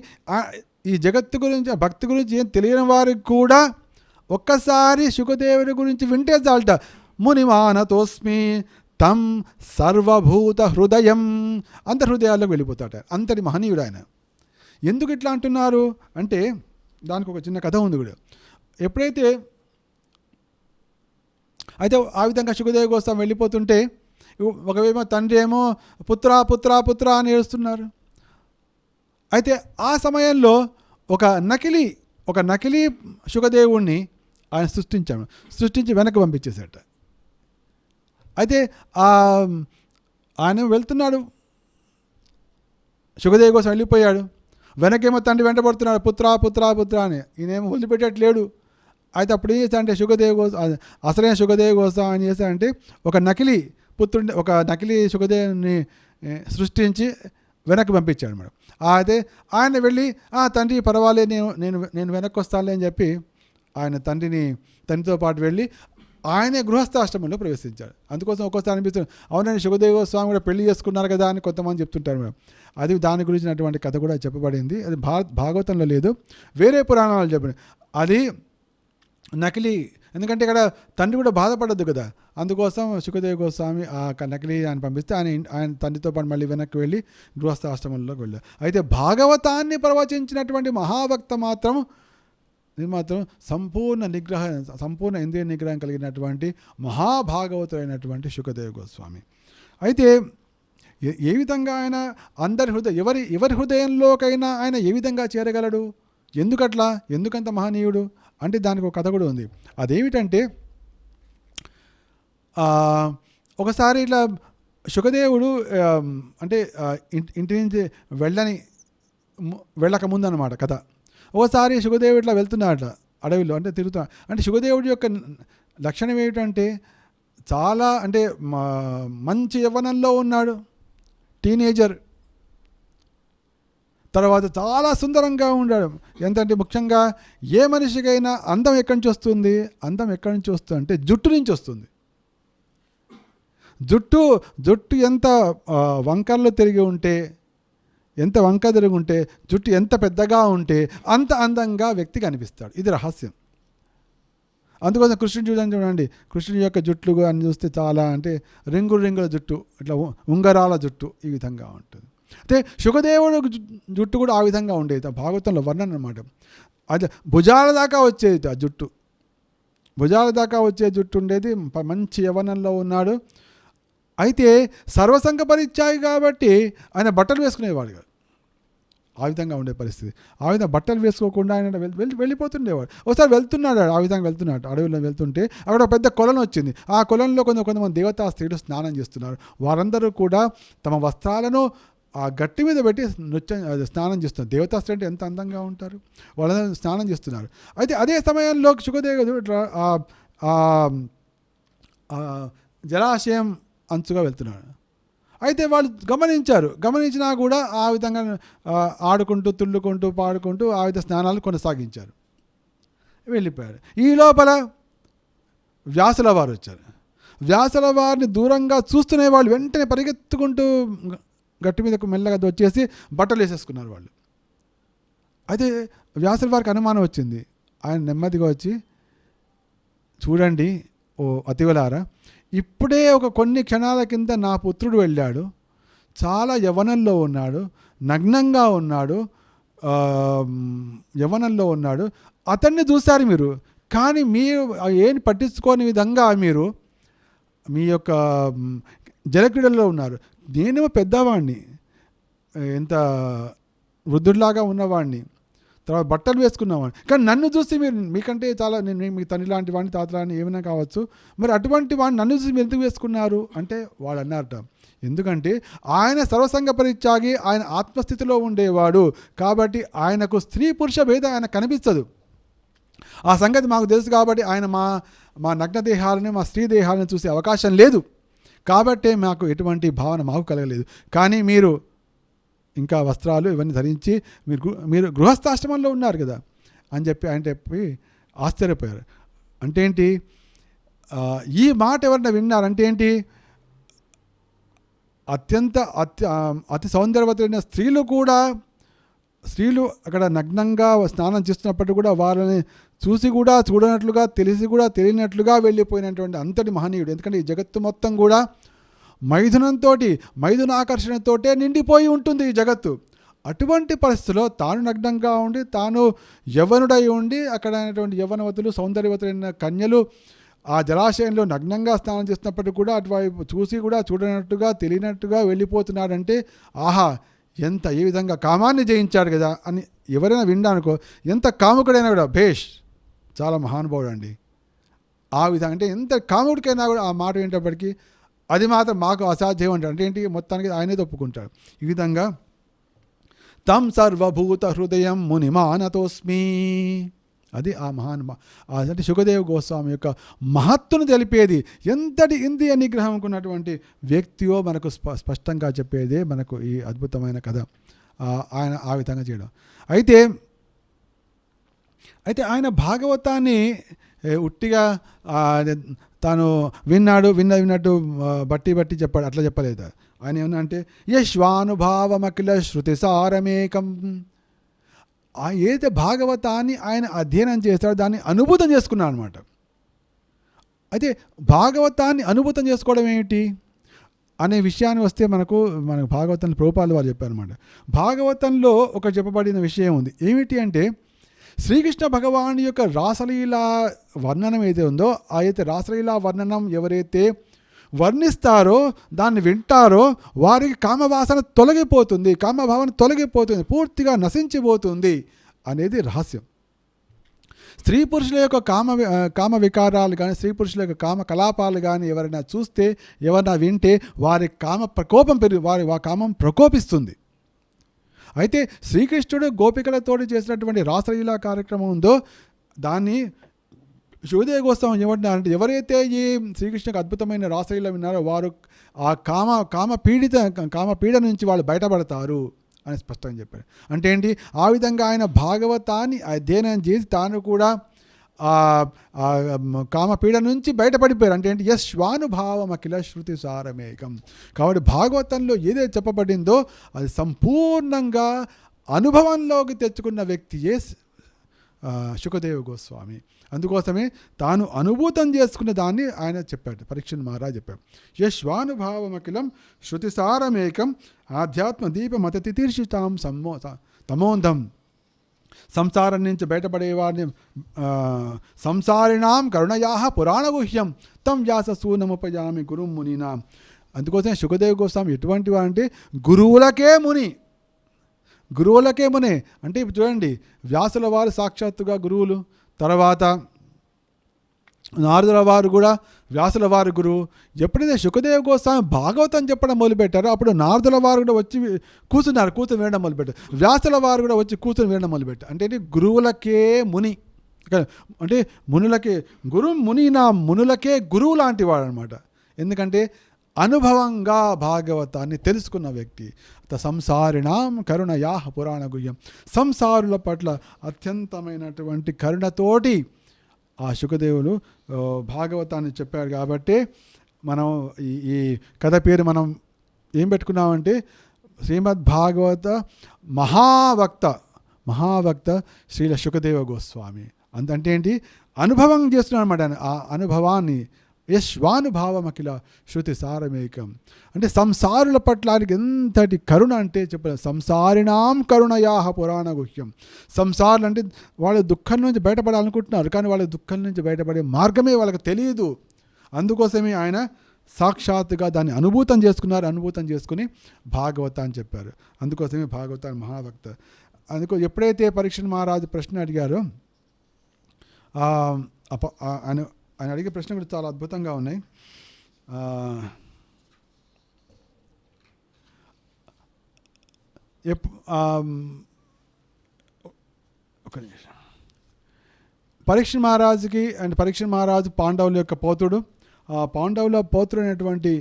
ఈ జగత్తు గురించి, భక్తి గురించి ఏం తెలియని వారికి కూడా ఒక్కసారి శుకదేవుడి గురించి వింటే చాలట, మునిమానతోస్మి తం సర్వభూత హృదయం, అంత హృదయాల్లోకి వెళ్ళిపోతాట. అంతటి మహనీయుడు ఆయన. ఎందుకు ఇట్లా అంటున్నారు అంటే, దానికి ఒక చిన్న కథ ఉంది కూడా. ఎప్పుడైతే అయితే ఆ విధంగా సుఖదేవ గోస్వామి వెళ్ళిపోతుంటే ఒకవేమో తండ్రి ఏమో పుత్ర పుత్ర పుత్ర అని ఏడుస్తున్నారు. అయితే ఆ సమయంలో ఒక నకిలీ సుఖదేవుణ్ణి ఆయన సృష్టించి వెనక్కి పంపించేశాట. అయితే ఆయన వెళ్తున్నాడు, సుఖదేవి కోసం వెళ్ళిపోయాడు, వెనకేమో తండ్రి వెంటబడుతున్నాడు పుత్ర పుత్ర పుత్ర అని. ఈయనేమో వదిలిపెట్టట్లేడు. అయితే అప్పుడు ఏం చేశాడంటే అసలైన సుఖదేవి కోసం ఆయన చేశాడంటే ఒక నకిలీ సుఖదేవుని సృష్టించి వెనక్కి పంపించాడు మేడం. అయితే ఆయన వెళ్ళి తండ్రి పర్వాలేదు, నేను వెనక్కి వస్తానులే అని చెప్పి ఆయన తండ్రితో పాటు వెళ్ళి ఆయనే గృహస్థాశ్రమంలో ప్రవేశించాడు. అందుకోసం ఒక్కోసారి అనిపిస్తుంది, అవునండి సుఖదేవ స్వామి కూడా పెళ్లి చేసుకున్నారు కదా అని కొంతమంది చెప్తుంటారు మేడం. అది దాని గురించినటువంటి కథ కూడా చెప్పబడింది. అది భాగవతంలో లేదు, వేరే పురాణాలు చెప్పండి. అది నకిలీ, ఎందుకంటే ఇక్కడ తండ్రి కూడా బాధపడద్దు కదా, అందుకోసం సుఖదేవ గోస్వామి ఆ నకిలీ ఆయన పంపిస్తే ఆయన తండ్రితో పాటు మళ్ళీ వెనక్కి వెళ్ళి గృహస్థాశ్రమంలోకి వెళ్ళారు. అయితే భాగవతాన్ని ప్రవచించినటువంటి మహాభక్త మాత్రం సంపూర్ణ ఇంద్రియ నిగ్రహం కలిగినటువంటి మహాభాగవతుడైనటువంటి సుఖదేవ గోస్వామి. అయితే ఏ విధంగా ఆయన ఎవరి హృదయంలోకైనా ఆయన ఏ విధంగా చేరగలడు, ఎందుకంత మహనీయుడు అంటే దానికి ఒక కథ కూడా ఉంది. అదేమిటంటే ఒకసారి ఇట్లా సుఖదేవుడు అంటే ఇంటి నుంచి వెళ్ళక ముందు అన్నమాట కథ. ఒకసారి సుఖదేవుడు ఇట్లా వెళ్తున్నాడట అడవిలో, అంటే తిరుగుతున్నాడు. అంటే సుఖదేవుడి యొక్క లక్షణం ఏమిటంటే చాలా అంటే మంచి యవ్వనంలో ఉన్నాడు, టీనేజర్. తర్వాత చాలా సుందరంగా ఉన్నాడు. ఎంతంటే ముఖ్యంగా ఏ మనిషికైనా అందం ఎక్కడి నుంచి వస్తుంది అంటే జుట్టు నుంచి వస్తుంది. జుట్టు ఎంత వంకర్లు తిరిగి ఉంటే, జుట్టు ఎంత పెద్దగా ఉంటే అంత అందంగా వ్యక్తి కనిపిస్తాడు. ఇది రహస్యం. అందుకోసం కృష్ణుడు చూడండి, కృష్ణుడి యొక్క జుట్లు అని చూస్తే చాలా అంటే రింగుల జుట్టు, ఇట్లా ఉంగరాల జుట్టు ఈ విధంగా ఉంటుంది. అయితే సుఖదేవుడు జుట్టు కూడా ఆ విధంగా ఉండేది. భాగవతంలో వర్ణన అనమాట. అది భుజాల దాకా వచ్చేది ఆ జుట్టు, ఉండేది. మంచి యవ్వనంలో ఉన్నాడు. అయితే సర్వసంగ పరిత్యాగి కాబట్టి ఆయన బట్టలు వేసుకునేవాడు కాదు. ఆ విధంగా ఉండే పరిస్థితి. ఆ విధంగా బట్టలు వేసుకోకుండా ఆయన వెళ్ళిపోతుండేవాడు. ఒకసారి ఆ విధంగా వెళ్తున్నాడు, అడవిలో వెళ్తుంటే అక్కడ ఒక పెద్ద కొలను వచ్చింది. ఆ కొలంలో కొంతమంది దేవతా స్త్రీలు స్నానం చేస్తున్నారు. వారందరూ కూడా తమ వస్త్రాలను ఆ గట్టి మీద పెట్టి స్నానం చేస్తున్నారు. దేవతా స్త్రీ అంటే ఎంత అందంగా ఉంటారు, వాళ్ళందరూ స్నానం చేస్తున్నారు. అయితే అదే సమయంలో సుఖదేవుడు జలాశయం అంచుగా వెళ్తున్నాడు. అయితే వాళ్ళు గమనించినా కూడా ఆ విధంగా ఆడుకుంటూ తుళ్ళుకుంటూ పాడుకుంటూ ఆ విధంగా స్నానాలు కొనసాగించారు, వెళ్ళిపోయారు. ఈ లోపల వ్యాసుల వారు వచ్చారు. వ్యాసుల వారిని దూరంగా చూస్తూనే వాళ్ళు వెంటనే పరిగెత్తుకుంటూ గట్టి మీదకు మెల్లగా వచ్చేసి బట్టలు వేసేసుకున్నారు వాళ్ళు. అయితే వ్యాసుల వారికి అనుమానం వచ్చింది. ఆయన నెమ్మదిగా వచ్చి, చూడండి ఓ అతివలారా, ఇప్పుడే కొన్ని క్షణాల కింద నా పుత్రుడు వెళ్ళాడు, చాలా యవ్వనంలో ఉన్నాడు, నగ్నంగా ఉన్నాడు, అతన్ని చూశారు మీరు. కానీ మీరు ఏం పట్టించుకోని విధంగా మీరు మీ యొక్క జలక్రీడల్లో ఉన్నారు. నేనేమో పెద్దవాడిని, ఎంత వృద్ధుడిలాగా ఉన్నవాడిని, తర్వాత బట్టలు వేసుకున్నవాడిని, కానీ నన్ను చూసి మీకంటే చాలా నేను మీ తండ్రి లాంటి వాడిని, తాత లాంటి ఏమైనా కావచ్చు, మరి అటువంటి వాడిని నన్ను చూసి మీరు ఎందుకు వేసుకున్నారు అంటే వాళ్ళు అన్నారట, ఎందుకంటే ఆయన సర్వసంగ పరిత్యాగి, ఆయన ఆత్మస్థితిలో ఉండేవాడు కాబట్టి ఆయనకు స్త్రీ పురుష భేదం ఆయన కనిపించదు. ఆ సంగతి మాకు తెలుసు కాబట్టి ఆయన మా నగ్న దేహాలను, మా స్త్రీ దేహాలను చూసే అవకాశం లేదు. కాబట్టే మాకు ఎటువంటి భావన మాకు కలగలేదు. కానీ మీరు ఇంకా వస్త్రాలు ఇవన్నీ ధరించి మీరు గృహస్థాశ్రమంలో ఉన్నారు కదా అని చెప్పి ఆశ్చర్యపోయారు. అంటే ఏంటి, ఈ మాట ఎవరైనా విన్నారంటే ఏంటి, అతి సౌందర్యవతులైన స్త్రీలు అక్కడ నగ్నంగా స్నానం చేస్తున్నప్పటికీ కూడా వాళ్ళని చూసి కూడా చూడనట్లుగా, తెలిసి కూడా తెలియనట్లుగా వెళ్ళిపోయినటువంటి అంతటి మహనీయుడు. ఎందుకంటే ఈ జగత్తు మొత్తం కూడా మైథునాకర్షణతోటే నిండిపోయి ఉంటుంది ఈ జగత్తు. అటువంటి పరిస్థితిలో తాను నగ్నంగా ఉండి, తాను యవ్వనుడై ఉండి, అక్కడ అయినటువంటి యవ్వనవతులు, సౌందర్యవతులైన కన్యలు ఆ జలాశయంలో నగ్నంగా స్నానం చేస్తున్నప్పటికీ కూడా అటువైపు చూసి కూడా చూడనట్టుగా తెలియనట్టుగా వెళ్ళిపోతున్నాడంటే, ఆహా ఎంత ఏ విధంగా కామాన్ని జయించాడు కదా అని ఎవరైనా వినడానికో, ఎంత కాముకుడైనా కూడా భేష్ చాలా మహానుభావుడు అండి. ఆ విధంగా అంటే ఎంత కాముడికైనా కూడా ఆ మాట వినేటప్పటికీ అది మాత్రం మాకు అసాధ్యం అంటాడు. అంటే ఏంటి, మొత్తానికి ఆయనే ఒప్పుకుంటాడు. ఈ విధంగా తం సర్వభూత హృదయం మునిమానతోస్మి, అది ఆ అంటే సుఖదేవ గోస్వామి యొక్క మహత్తును తెలిపేది. ఎంతటి ఇంద్రియ నిగ్రహం ఉన్నటువంటి వ్యక్తియో మనకు స్పష్టంగా చెప్పేదే మనకు ఈ అద్భుతమైన కథ. ఆయన ఆ విధంగా చేయడం. అయితే ఆయన భాగవతాన్ని ఉట్టిగా తాను విన్నట్టు బట్టి చెప్పాడు, అట్లా చెప్పలేదు. ఆయన ఏమన్నా అంటే యశ్వానుభావమఖిల శృతి సారమేకం, ఏదైతే భాగవతాన్ని ఆయన అధ్యయనం చేస్తాడో దాన్ని అనుభూతం చేసుకున్నాడు అనమాట. అయితే భాగవతాన్ని అనుభూతం చేసుకోవడం ఏమిటి అనే విషయాన్ని వస్తే మనకు భాగవతంలో ప్రభుపాదుల వారు చెప్పారనమాట. భాగవతంలో ఒక చెప్పబడిన విషయం ఉంది. ఏమిటి అంటే, శ్రీకృష్ణ భగవాన్ యొక్క రాసలీలా వర్ణనం ఏదైతే ఉందో, అయితే రాసలీలా వర్ణనం ఎవరైతే వర్ణిస్తారో, దాన్ని వింటారో, వారికి కామవాసన తొలగిపోతుంది, కామభావన తొలగిపోతుంది, పూర్తిగా నశించిపోతుంది అనేది రహస్యం. స్త్రీ పురుషుల యొక్క కామ వికారాలు కానీ, స్త్రీ పురుషుల యొక్క కామ కలాపాలు కానీ ఎవరైనా చూస్తే, ఎవరైనా వింటే వారి కామ ప్రకోపం వారి కామం ప్రకోపిస్తుంది. అయితే శ్రీకృష్ణుడు గోపికలతోటి చేసినటువంటి రాసలీలా కార్యక్రమం ఉందో దాన్ని శివదేవ గోస్వామి ఏమంటున్నారంటే, ఎవరైతే ఈ శ్రీకృష్ణకు అద్భుతమైన రాసలీల విన్నారో వారు ఆ కామ పీడ నుంచి వాళ్ళు బయటపడతారు అని స్పష్టంగా చెప్పారు. అంటే ఏంటి, ఆ విధంగా ఆయన భాగవతాన్ని అధ్యయనం చేసి తాను కూడా కామపీడ నుంచి బయటపడిపోయారు. అంటే ఏంటి, యశ్వానుభావం అఖిల శృతి సారమేకం. కాబట్టి భాగవతంలో ఏదైతే చెప్పబడిందో అది సంపూర్ణంగా అనుభవంలోకి తెచ్చుకున్న వ్యక్తియే శుకదేవ గోస్వామి. అందుకోసమే తాను అనుభూతం చేసుకున్న దాన్ని ఆయన చెప్పాడు, పరీక్షణ్ మహారాజ్ చెప్పాడు. యశ్వానుభావమఖిలం శృతిసారమేకం ఆధ్యాత్మ దీపమతితీర్షితాం తమోంధం. సంసారం నుంచి బయటపడేవారిని సంసారిణాం కరుణయాహ పురాణగుహ్యం తం వ్యాస సూనముపయామి గురు మునినాం. అందుకోసం శుకదేవ గోస్వామి ఎటువంటి వారంటే గురువులకే ముని అంటే ఇప్పుడు చూడండి, వ్యాసుల వారు సాక్షాత్తుగా గురువులు, తర్వాత నారదుల వారు కూడా వ్యాసుల వారు గురువు. ఎప్పుడైతే శుకదేవ గోస్వామి భాగవతం చెప్పడం మొదలుపెట్టారో అప్పుడు నారదుల వారు కూడా వచ్చి కూర్చుని వినడం మొదలుపెట్టారు, వ్యాసుల వారు కూడా వచ్చి కూర్చుని వినడం మొదలుపెట్టారు. అంటే గురువులకే ముని, అంటే మునులకే మునులకే గురువు లాంటి వాడు అనమాట. ఎందుకంటే అనుభవంగా భాగవతాన్ని తెలుసుకున్న వ్యక్తి. సంసారిణాం కరుణయాహ పురాణగుహ్యం, సంసారుల పట్ల అత్యంతమైనటువంటి కరుణతోటి ఆ శుకదేవులు భాగవతాన్ని చెప్పారు. కాబట్టి మనం ఈ కథ పేరు మనం ఏం పెట్టుకున్నామంటే శ్రీమద్ భాగవత మహావక్త శ్రీల శుకదేవ గోస్వామి. అంటే ఏంటి, అనుభవం చేస్తున్నాడు అనమాట. ఆ అనుభవాన్ని యశ్వానుభావమఖిల శృతి సారమేకం అంటే సంసారుల పట్ల ఆయనకి ఎంతటి కరుణ అంటే చెప్పలేదు. సంసారిణాం కరుణయాహ పురాణ గుహ్యం. సంసారులు అంటే వాళ్ళ దుఃఖం నుంచి బయటపడాలనుకుంటున్నారు, కానీ వాళ్ళ దుఃఖం నుంచి బయటపడే మార్గమే వాళ్ళకి తెలియదు. అందుకోసమే ఆయన సాక్షాత్తుగా దాన్ని అనుభూతం చేసుకుని భాగవత అని చెప్పారు. అందుకోసమే భాగవతాన్ని మహాభక్త. ఎప్పుడైతే పరీక్షణ్ మహారాజు ప్రశ్న అడిగారో, ఆయన అడిగే ప్రశ్న కూడా చాలా అద్భుతంగా ఉన్నాయి. ఒక నిమిషం. పరీక్షణ్ మహారాజు పాండవుల యొక్క పోతుడు. ఆ పాండవుల పోతుడు అనేటువంటి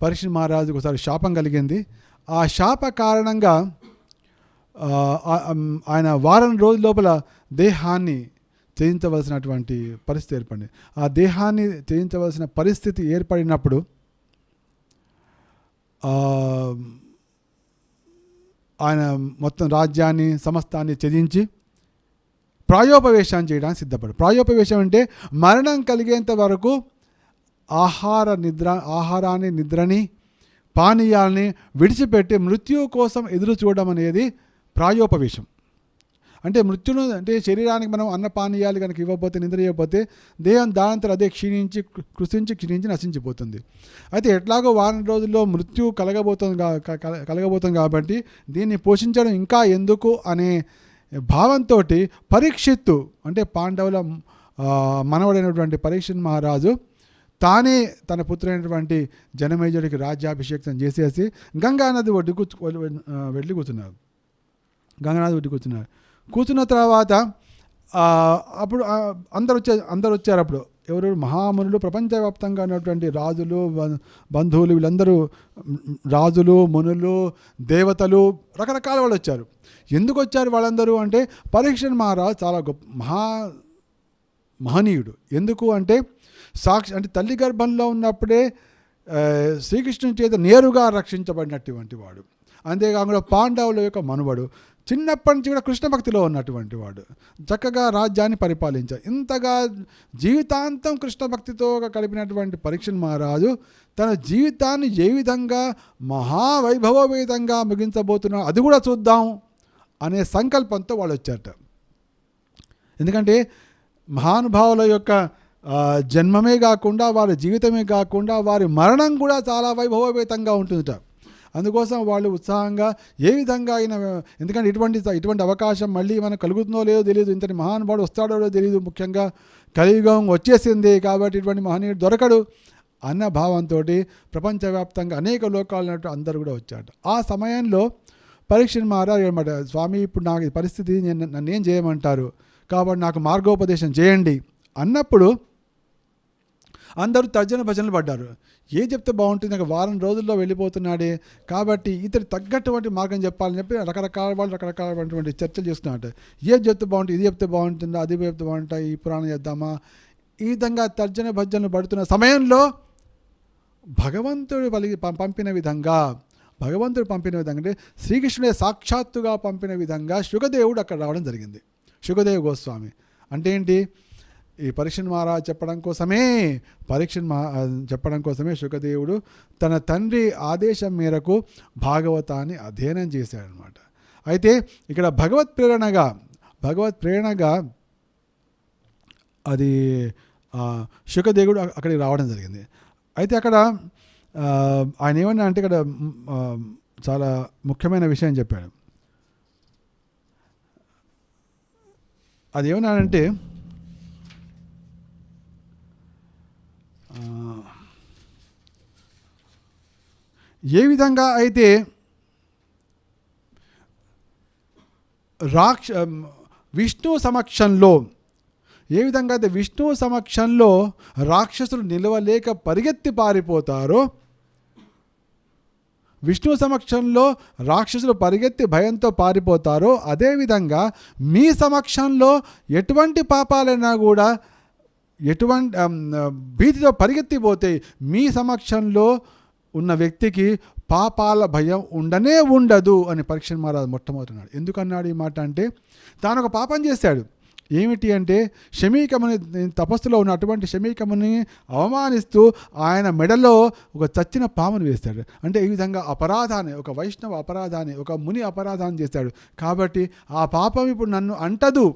పరీక్షణ్ మహారాజుకు ఒకసారి శాపం కలిగింది. ఆ శాప కారణంగా ఆయన వారం రోజుల లోపల దేహాన్ని త్యజించవలసినటువంటి పరిస్థితి ఏర్పడింది. ఆ దేహాన్ని త్యజించవలసిన పరిస్థితి ఏర్పడినప్పుడు ఆయన మొత్తం రాజ్యాన్ని సమస్తాన్ని త్యజించి ప్రాయోపవేశం చేయడానికి సిద్ధపడు. ప్రాయోపవేశం అంటే మరణం కలిగేంత వరకు ఆహారాన్ని నిద్రని పానీయాల్ని విడిచిపెట్టి మృత్యువు కోసం ఎదురు చూడడం అనేది ప్రాయోపవేశం. అంటే మృత్యును అంటే శరీరానికి మనం అన్నపానీయాలు కనుక ఇవ్వకపోతే, నిద్ర ఇవ్వకపోతే దేహం దానంతరం అదే క్షీణించి క్షీణించి నశించిపోతుంది. అయితే ఎట్లాగో వారం రోజుల్లో మృత్యు కలగబోతుంది కాబట్టి దీన్ని పోషించడం ఇంకా ఎందుకు అనే భావంతో పరీక్షిత్తు అంటే పాండవుల మనవడైనటువంటి పరీక్షిత్ మహారాజు తానే తన పుత్రుడైనటువంటి జనమేజయుడికి రాజ్యాభిషేకం చేసేసి గంగానది ఒడ్డు వెళ్ళి కూర్చున్నారు. గంగానది ఒడ్డు కూర్చున్న తర్వాత అప్పుడు అందరు వచ్చారు. అప్పుడు ఎవరు మహామునులు, ప్రపంచవ్యాప్తంగా ఉన్నటువంటి రాజులు, బంధువులు, వీళ్ళందరూ రాజులు, మునులు, దేవతలు, రకరకాల వాళ్ళు వచ్చారు. ఎందుకు వచ్చారు వాళ్ళందరూ అంటే పరీక్షిత్ మహారాజు చాలా గొప్ప మహనీయుడు. ఎందుకు అంటే అంటే తల్లి గర్భంలో ఉన్నప్పుడే శ్రీకృష్ణుని చేత నేరుగా రక్షించబడినటువంటి వాడు. అంతేకాకుండా పాండవుల యొక్క మనువడు, చిన్నప్పటి నుంచి కూడా కృష్ణ భక్తిలో ఉన్నటువంటి వాడు, చక్కగా రాజ్యాన్ని పరిపాలించారు. ఇంతగా జీవితాంతం కృష్ణ భక్తితో కలిపినటువంటి పరీక్షిత్ మహారాజు తన జీవితాన్ని ఏ విధంగా మహావైభవోపేతంగా ముగించబోతున్నాడు అది కూడా చూద్దాం అనే సంకల్పంతో వాళ్ళు వచ్చారట. ఎందుకంటే మహానుభావుల యొక్క జన్మమే కాకుండా వారి జీవితమే కాకుండా వారి మరణం కూడా చాలా వైభవోపేతంగా ఉంటుందట. అందుకోసం వాళ్ళు ఉత్సాహంగా ఏ విధంగా అయినా, ఎందుకంటే ఇటువంటి అవకాశం మళ్ళీ మనకు కలుగుతుందో లేదో తెలియదు, ఇంతటి మహానుభావుడు వస్తాడో లేదో తెలియదు, ముఖ్యంగా కలియుగం వచ్చేసింది కాబట్టి ఇటువంటి మహనీయుడు దొరకడు అన్న భావంతో ప్రపంచవ్యాప్తంగా అనేక లోకాలు అందరూ కూడా వచ్చారు. ఆ సమయంలో పరీక్షిత్ మహారాజు అనమాట, స్వామి ఇప్పుడు నాకు ఈ పరిస్థితి నన్ను ఏం చేయమంటారు, కాబట్టి నాకు మార్గోపదేశం చేయండి అన్నప్పుడు అందరూ తర్జన భజనలు పడ్డారు. ఏం చెప్తే బాగుంటుంది, నాకు వారం రోజుల్లో వెళ్ళిపోతున్నాడే కాబట్టి ఇతడు తగ్గటువంటి మార్గం చెప్పాలని చెప్పి రకరకాలటువంటి చర్చలు చేస్తున్నట్టు. ఏం చెప్తే బాగుంటుంది, ఇది చెప్తే బాగుంటుందా, అది చెప్తే బాగుంటాయి, ఈ పురాణం చేద్దామా, ఈ విధంగా తర్జన భజనలు పడుతున్న సమయంలో భగవంతుడు పంపిన విధంగా అంటే శ్రీకృష్ణుడే సాక్షాత్తుగా పంపిన విధంగా శుకదేవుడు అక్కడ రావడం జరిగింది. శుకదేవ్ గోస్వామి అంటే ఏంటి, ఈ పరీక్షిత్ మహారాజ్ చెప్పడం కోసమే శుకదేవుడు తన తండ్రి ఆదేశం మేరకు భాగవతాన్ని అధ్యయనం చేశాడనమాట. అయితే ఇక్కడ భగవత్ ప్రేరణగా అది శుకదేవుడు అక్కడికి రావడం జరిగింది. అయితే అక్కడ ఆయన ఏమన్నా అంటే ఇక్కడ చాలా ముఖ్యమైన విషయం చెప్పాడు. అది ఏమన్నాడంటే ఏ విధంగా అయితే విష్ణు సమక్షంలో రాక్షసులు నిలవలేక పరిగెత్తి పారిపోతారో, విష్ణు సమక్షంలో రాక్షసులు పరిగెత్తి భయంతో పారిపోతారో, అదేవిధంగా మీ సమక్షంలో ఎటువంటి పాపాలైనా కూడా ఎటువంటి భీతితో పరిగెత్తిపోతే మీ సమక్షంలో ఉన్న వ్యక్తికి పాపాల భయం ఉండదు అని పరీక్షిత్ మహారాజు మొట్టమొదటినాడు. ఎందుకన్నాడు ఈ మాట అంటే, తాను ఒక పాపం చేశాడు. ఏమిటి అంటే శమీకముని తపస్సులో ఉన్న అటువంటి శమీకముని అవమానిస్తూ ఆయన మెడలో ఒక చచ్చిన పామును వేస్తాడు. అంటే ఈ విధంగా అపరాధాన్ని, ఒక వైష్ణవ అపరాధాన్ని, ఒక ముని అపరాధాన్ని చేశాడు. కాబట్టి ఆ పాపం ఇప్పుడు నన్ను అంటదు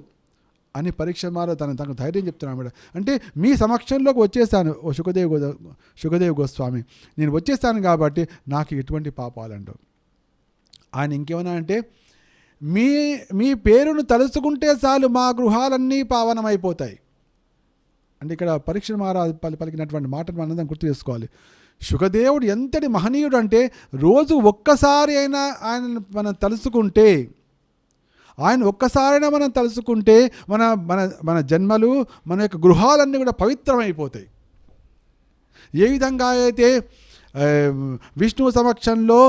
అని పరీక్షిత్ మహారాజు తనకు ధైర్యం చెప్తున్నాడు మేడం. అంటే మీ సమక్షంలోకి వచ్చేసాను ఓ శుకదేవ్ గోస్వామి, నేను వచ్చేసాను కాబట్టి నాకు ఎటువంటి పాపాలంటూ. ఆయన ఇంకేమన్నా అంటే మీ పేరును తలుచుకుంటే చాలు మా గృహాలన్నీ పావనమైపోతాయి. అంటే ఇక్కడ పరీక్షిత్ మహారాజు పలికినటువంటి మాటను మనందరం గుర్తు చేసుకోవాలి. శుకదేవుడు ఎంతటి మహనీయుడు అంటే రోజు ఒక్కసారి అయినా ఆయన మనం తలుచుకుంటే, మన జన్మలు, మన యొక్క గృహాలన్నీ కూడా పవిత్రమైపోతాయి. ఏ విధంగా అయితే విష్ణువు సమక్షంలో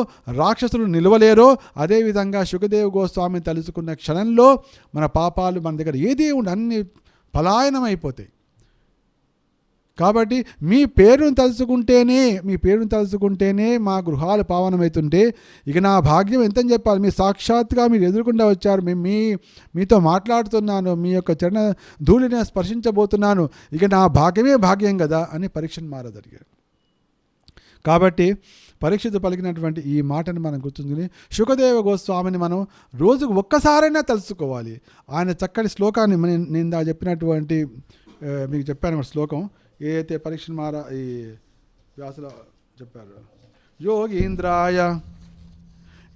రాక్షసులు నిలవలేరో, అదేవిధంగా శుకదేవ్ గోస్వామిని తలుచుకున్న క్షణంలో మన పాపాలు మన దగ్గర ఏది ఉండి అన్ని పలాయనమైపోతాయి. కాబట్టి మీ పేరును తలుచుకుంటేనే మా గృహాలు పావనమవుతుంటే ఇక నా భాగ్యం ఎంతని చెప్పాలి. మీరు సాక్షాత్తుగా మీరు ఎదురుకుండా వచ్చారు, మీతో మాట్లాడుతున్నాను, మీ యొక్క చరణ ధూళిని స్పర్శించబోతున్నాను, ఇక నా భాగ్యం కదా అని పరీక్షిత్ మహారాజు అడిగారు. కాబట్టి పరీక్షితు పలికినటువంటి ఈ మాటను మనం గుర్తుంచుకుని శుకదేవ గోస్వామిని మనం రోజుకు ఒక్కసారైనా తలుసుకోవాలి. ఆయన చక్కటి శ్లోకాన్ని నేను దా చెప్పినటువంటి మీకు చెప్పాను మరి శ్లోకం ఏదైతే పరీక్ష ఈ వ్యాసుల చెప్పారు.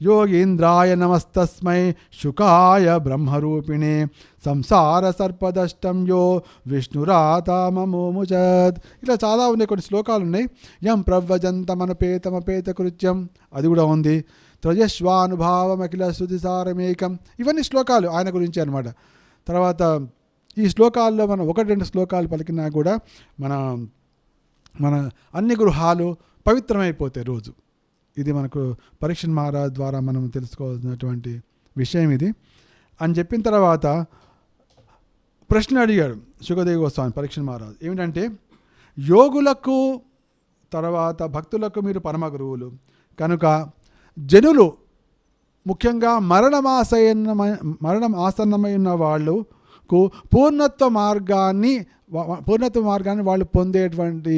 యోగీంద్రాయ నమస్తస్మై శుకాయ బ్రహ్మరూపిణే సంసార సర్పదష్టం యో విష్ణురాతామమోముచత్. ఇట్లా చాలా ఉన్నాయి, కొన్ని శ్లోకాలు ఉన్నాయి. యం ప్రవ్వజంతమనపేతమపేత కృత్యం అది కూడా ఉంది. త్రజస్వానుభావమఖిల శృతిసారమేకం, ఇవన్నీ శ్లోకాలు ఆయన గురించి అనమాట. తర్వాత ఈ శ్లోకాల్లో మనం 1-2 శ్లోకాలు పలికినా కూడా మన అన్ని గృహాలు పవిత్రమైపోతాయి రోజు. ఇది మనకు పరీక్షణ్ మహారాజ్ ద్వారా మనం తెలుసుకోవాల్సినటువంటి విషయం ఇది అని చెప్పిన తర్వాత ప్రశ్న అడిగాడు శుకదేవ గోస్వామి పరీక్షణ్ మహారాజ్. ఏమిటంటే, యోగులకు తర్వాత భక్తులకు మీరు పరమ గురువులు కనుక జనులు ముఖ్యంగా మరణం ఆసన్నమై ఉన్న వాళ్ళకు పూర్ణత్వ మార్గాన్ని వాళ్ళు పొందేటువంటి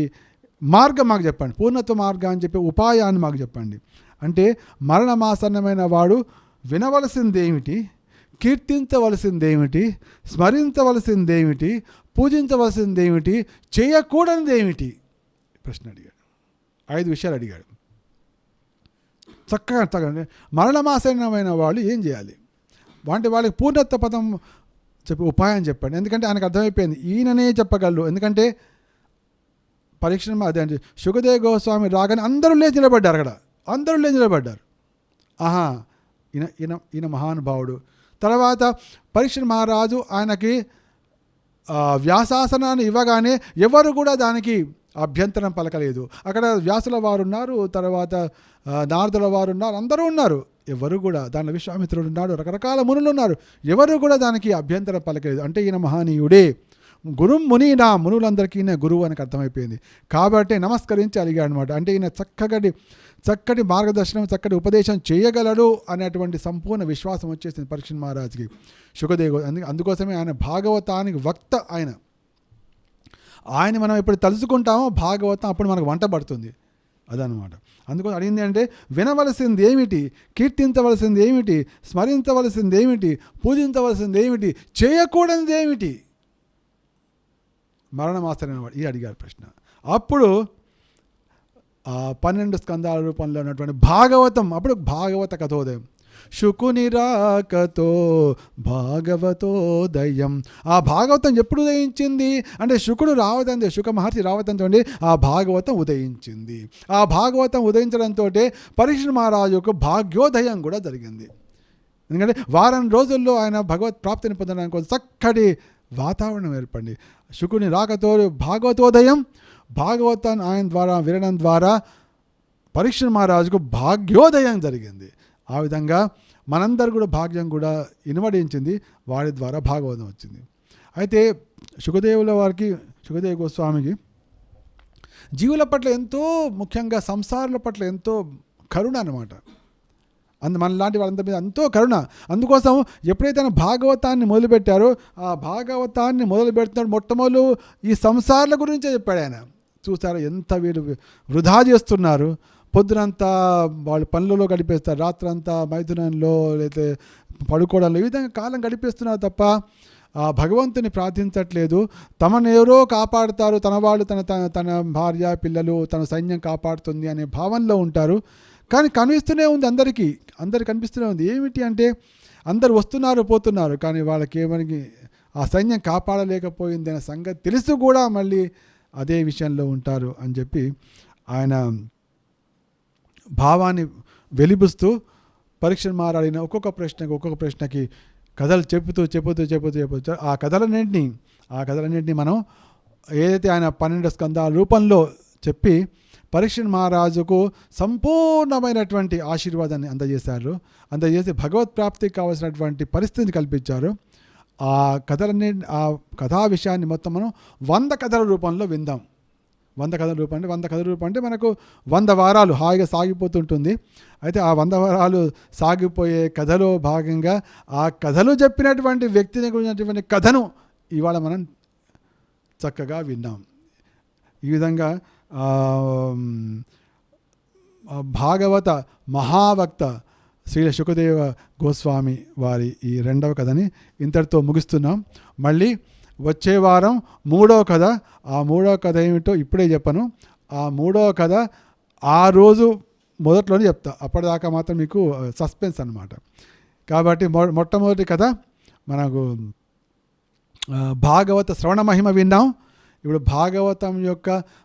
మార్గం మాకు చెప్పండి. పూర్ణత్వ మార్గాన్ని చెప్పే ఉపాయాన్ని మాకు చెప్పండి. అంటే మరణమాసన్నమైన వాడు వినవలసిందేమిటి, కీర్తించవలసిందేమిటి, స్మరించవలసిందేమిటి, పూజించవలసిందేమిటి, చేయకూడనిదేమిటి ప్రశ్న అడిగాడు. 5 విషయాలు అడిగాడు. చక్కగా మరణమాసన్నమైన వాళ్ళు ఏం చేయాలి అంటే వాళ్ళకి పూర్ణత్వ పదం చెప్పి ఉపాయం చెప్పండి. ఎందుకంటే ఆయనకు అర్థమైపోయింది ఈయననే చెప్పగలరు. ఎందుకంటే పరీక్ష అదే అంటే శుకదేవ గోస్వామి రాగానే అందరూ లేచి నిలబడ్డారు. ఆహా, ఈయన మహానుభావుడు. తర్వాత పరీక్ష మహారాజు ఆయనకి వ్యాసాసనాన్ని ఇవ్వగానే ఎవరు కూడా దానికి అభ్యంతరం పలకలేదు. అక్కడ వ్యాసుల వారు ఉన్నారు, తర్వాత నారదుల వారు ఉన్నారు, అందరూ ఉన్నారు. ఎవరు కూడా దానిలో విశ్వామిత్రుడు ఉన్నాడు, రకరకాల మునులు ఉన్నారు. ఎవరు కూడా దానికి అభ్యంతరం పలకలేదు. అంటే ఈయన మహనీయుడే, గురుం మునీనా, మునులందరికీ ఈయన గురువు అని అర్థమైపోయింది. కాబట్టి నమస్కరించి అడిగాడు అనమాట. అంటే ఈయన చక్కటి మార్గదర్శనం, చక్కటి ఉపదేశం చేయగలడు అనేటువంటి సంపూర్ణ విశ్వాసం వచ్చేసింది పరీక్ష మహారాజుకి శుకదేవ. అందుకోసమే ఆయన భాగవతానికి వక్త. ఆయన మనం ఎప్పుడు తలుచుకుంటామో భాగవతం అప్పుడు మనకు వంట పడుతుంది అదనమాట. అందుకోసం అడిగింది అంటే వినవలసింది ఏమిటి, కీర్తించవలసింది ఏమిటి, స్మరించవలసింది ఏమిటి, పూజించవలసింది ఏమిటి, చేయకూడనిది ఏమిటి, మరణమాసరైనవాడు ఇది అడిగారు ప్రశ్న. అప్పుడు 12 స్కందాల రూపంలో ఉన్నటువంటి భాగవతం, అప్పుడు భాగవత కథోదయం. శుకుని రాకతో భాగవతోదయం. ఆ భాగవతం ఎప్పుడు ఉదయించింది అంటే శుకుడు రావతంతో, శుక మహర్షి రావతంతో ఆ భాగవతం ఉదయించింది. ఆ భాగవతం ఉదయించడంతో పరీక్ష మహారాజుకు భాగ్యోదయం కూడా జరిగింది. ఎందుకంటే వారం రోజుల్లో ఆయన భగవత్ ప్రాప్తిని పొందడానికి చక్కటి వాతావరణం ఏర్పడింది. శుకుని రాకతో భాగవతోదయం, భాగవతాన్ని ఆయన ద్వారా వినడం ద్వారా పరీక్ష మహారాజుకు భాగ్యోదయం జరిగింది. ఆ విధంగా మనందరూ కూడా భాగ్యం కూడా ఇనుమడించింది, వాడి ద్వారా భాగవతం వచ్చింది. అయితే శుకదేవ గోస్వామికి జీవుల పట్ల ఎంతో, ముఖ్యంగా సంసారుల పట్ల ఎంతో కరుణ అన్నమాట. మనలాంటి వాళ్ళందరి మీద ఎంతో కరుణ. అందుకోసం ఎప్పుడైతే ఆయన భాగవతాన్ని మొదలుపెట్టారో ఆ భాగవతాన్ని మొదలు పెడుతున్నాడు మొట్టమొదలు ఈ సంసారాల గురించే చెప్పాడు ఆయన. చూసారా ఎంత వీళ్ళు వృధా చేస్తున్నారు, పొద్దునంతా వాళ్ళు పనులలో గడిపేస్తారు, రాత్రంతా మైథునంలో లేకపోతే పడుకోవడంలో ఈ విధంగా కాలం గడిపేస్తున్నారు తప్ప ఆ భగవంతుని ప్రార్థించట్లేదు. తమను ఎవరో కాపాడుతారు, తన వాళ్ళు తన భార్య పిల్లలు తన సైన్యం కాపాడుతుంది అనే భావనలో ఉంటారు. కానీ కనిపిస్తూనే ఉంది, అందరికీ కనిపిస్తూనే ఉంది. ఏమిటి అంటే అందరు వస్తున్నారు పోతున్నారు, కానీ వాళ్ళకి ఏమని ఆ సైన్యం కాపాడలేకపోయింది అనే సంగతి తెలుసు కూడా మళ్ళీ అదే విషయంలో ఉంటారు అని చెప్పి ఆయన భావాన్ని వెలిబుస్తూ పరీక్ష మారాడిన ఒక్కొక్క ప్రశ్నకి కథలు చెబుతూ ఆ కథలన్నింటినీ మనం ఏదైతే ఆయన 12 స్కందాల రూపంలో చెప్పి పరీక్ష మహారాజుకు సంపూర్ణమైనటువంటి ఆశీర్వాదాన్ని అందజేసి భగవత్ ప్రాప్తికి కావాల్సినటువంటి పరిస్థితిని కల్పించారు. ఆ కథా విషయాన్ని మొత్తం మనం 100 కథల రూపంలో విందాం. 100 కథల రూపం అంటే మనకు 100 వారాలు హాయిగా సాగిపోతుంటుంది. అయితే ఆ 100 వారాలు సాగిపోయే కథలో భాగంగా ఆ కథలు చెప్పినటువంటి వ్యక్తిని గురించినటువంటి కథను ఇవాళ మనం చక్కగా విన్నాం. ఈ విధంగా భాగవత మహావక్త శ్రీ శుకదేవ గోస్వామి వారి ఈ రెండవ కథని ఇంతటితో ముగిస్తున్నాం. మళ్ళీ వచ్చే వారం మూడవ కథ. ఆ మూడవ కథ ఏమిటో ఇప్పుడే చెప్పను. ఆ మూడవ కథ ఆ రోజు మొదట్లోనే చెప్తా. అప్పటిదాకా మాత్రం మీకు సస్పెన్స్ అన్నమాట. కాబట్టి మొట్టమొదటి కథ మనకు భాగవత శ్రవణ మహిమ విన్నాం. ఇప్పుడు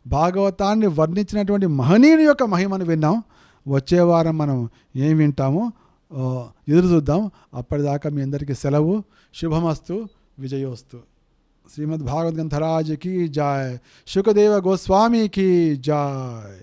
భాగవతాన్ని వర్ణించినటువంటి మహనీయుని యొక్క మహిమను విన్నాం. వచ్చే వారం మనం ఏం వింటామో ఎదురు చూద్దాం. అప్పటిదాకా మీ అందరికీ సెలవు. శుభమస్తు, విజయోస్తు. శ్రీమద్ భాగవత్ గ్రంథరాజ్ కీ జాయ్. శుకదేవ గోస్వామి కీ జాయ్.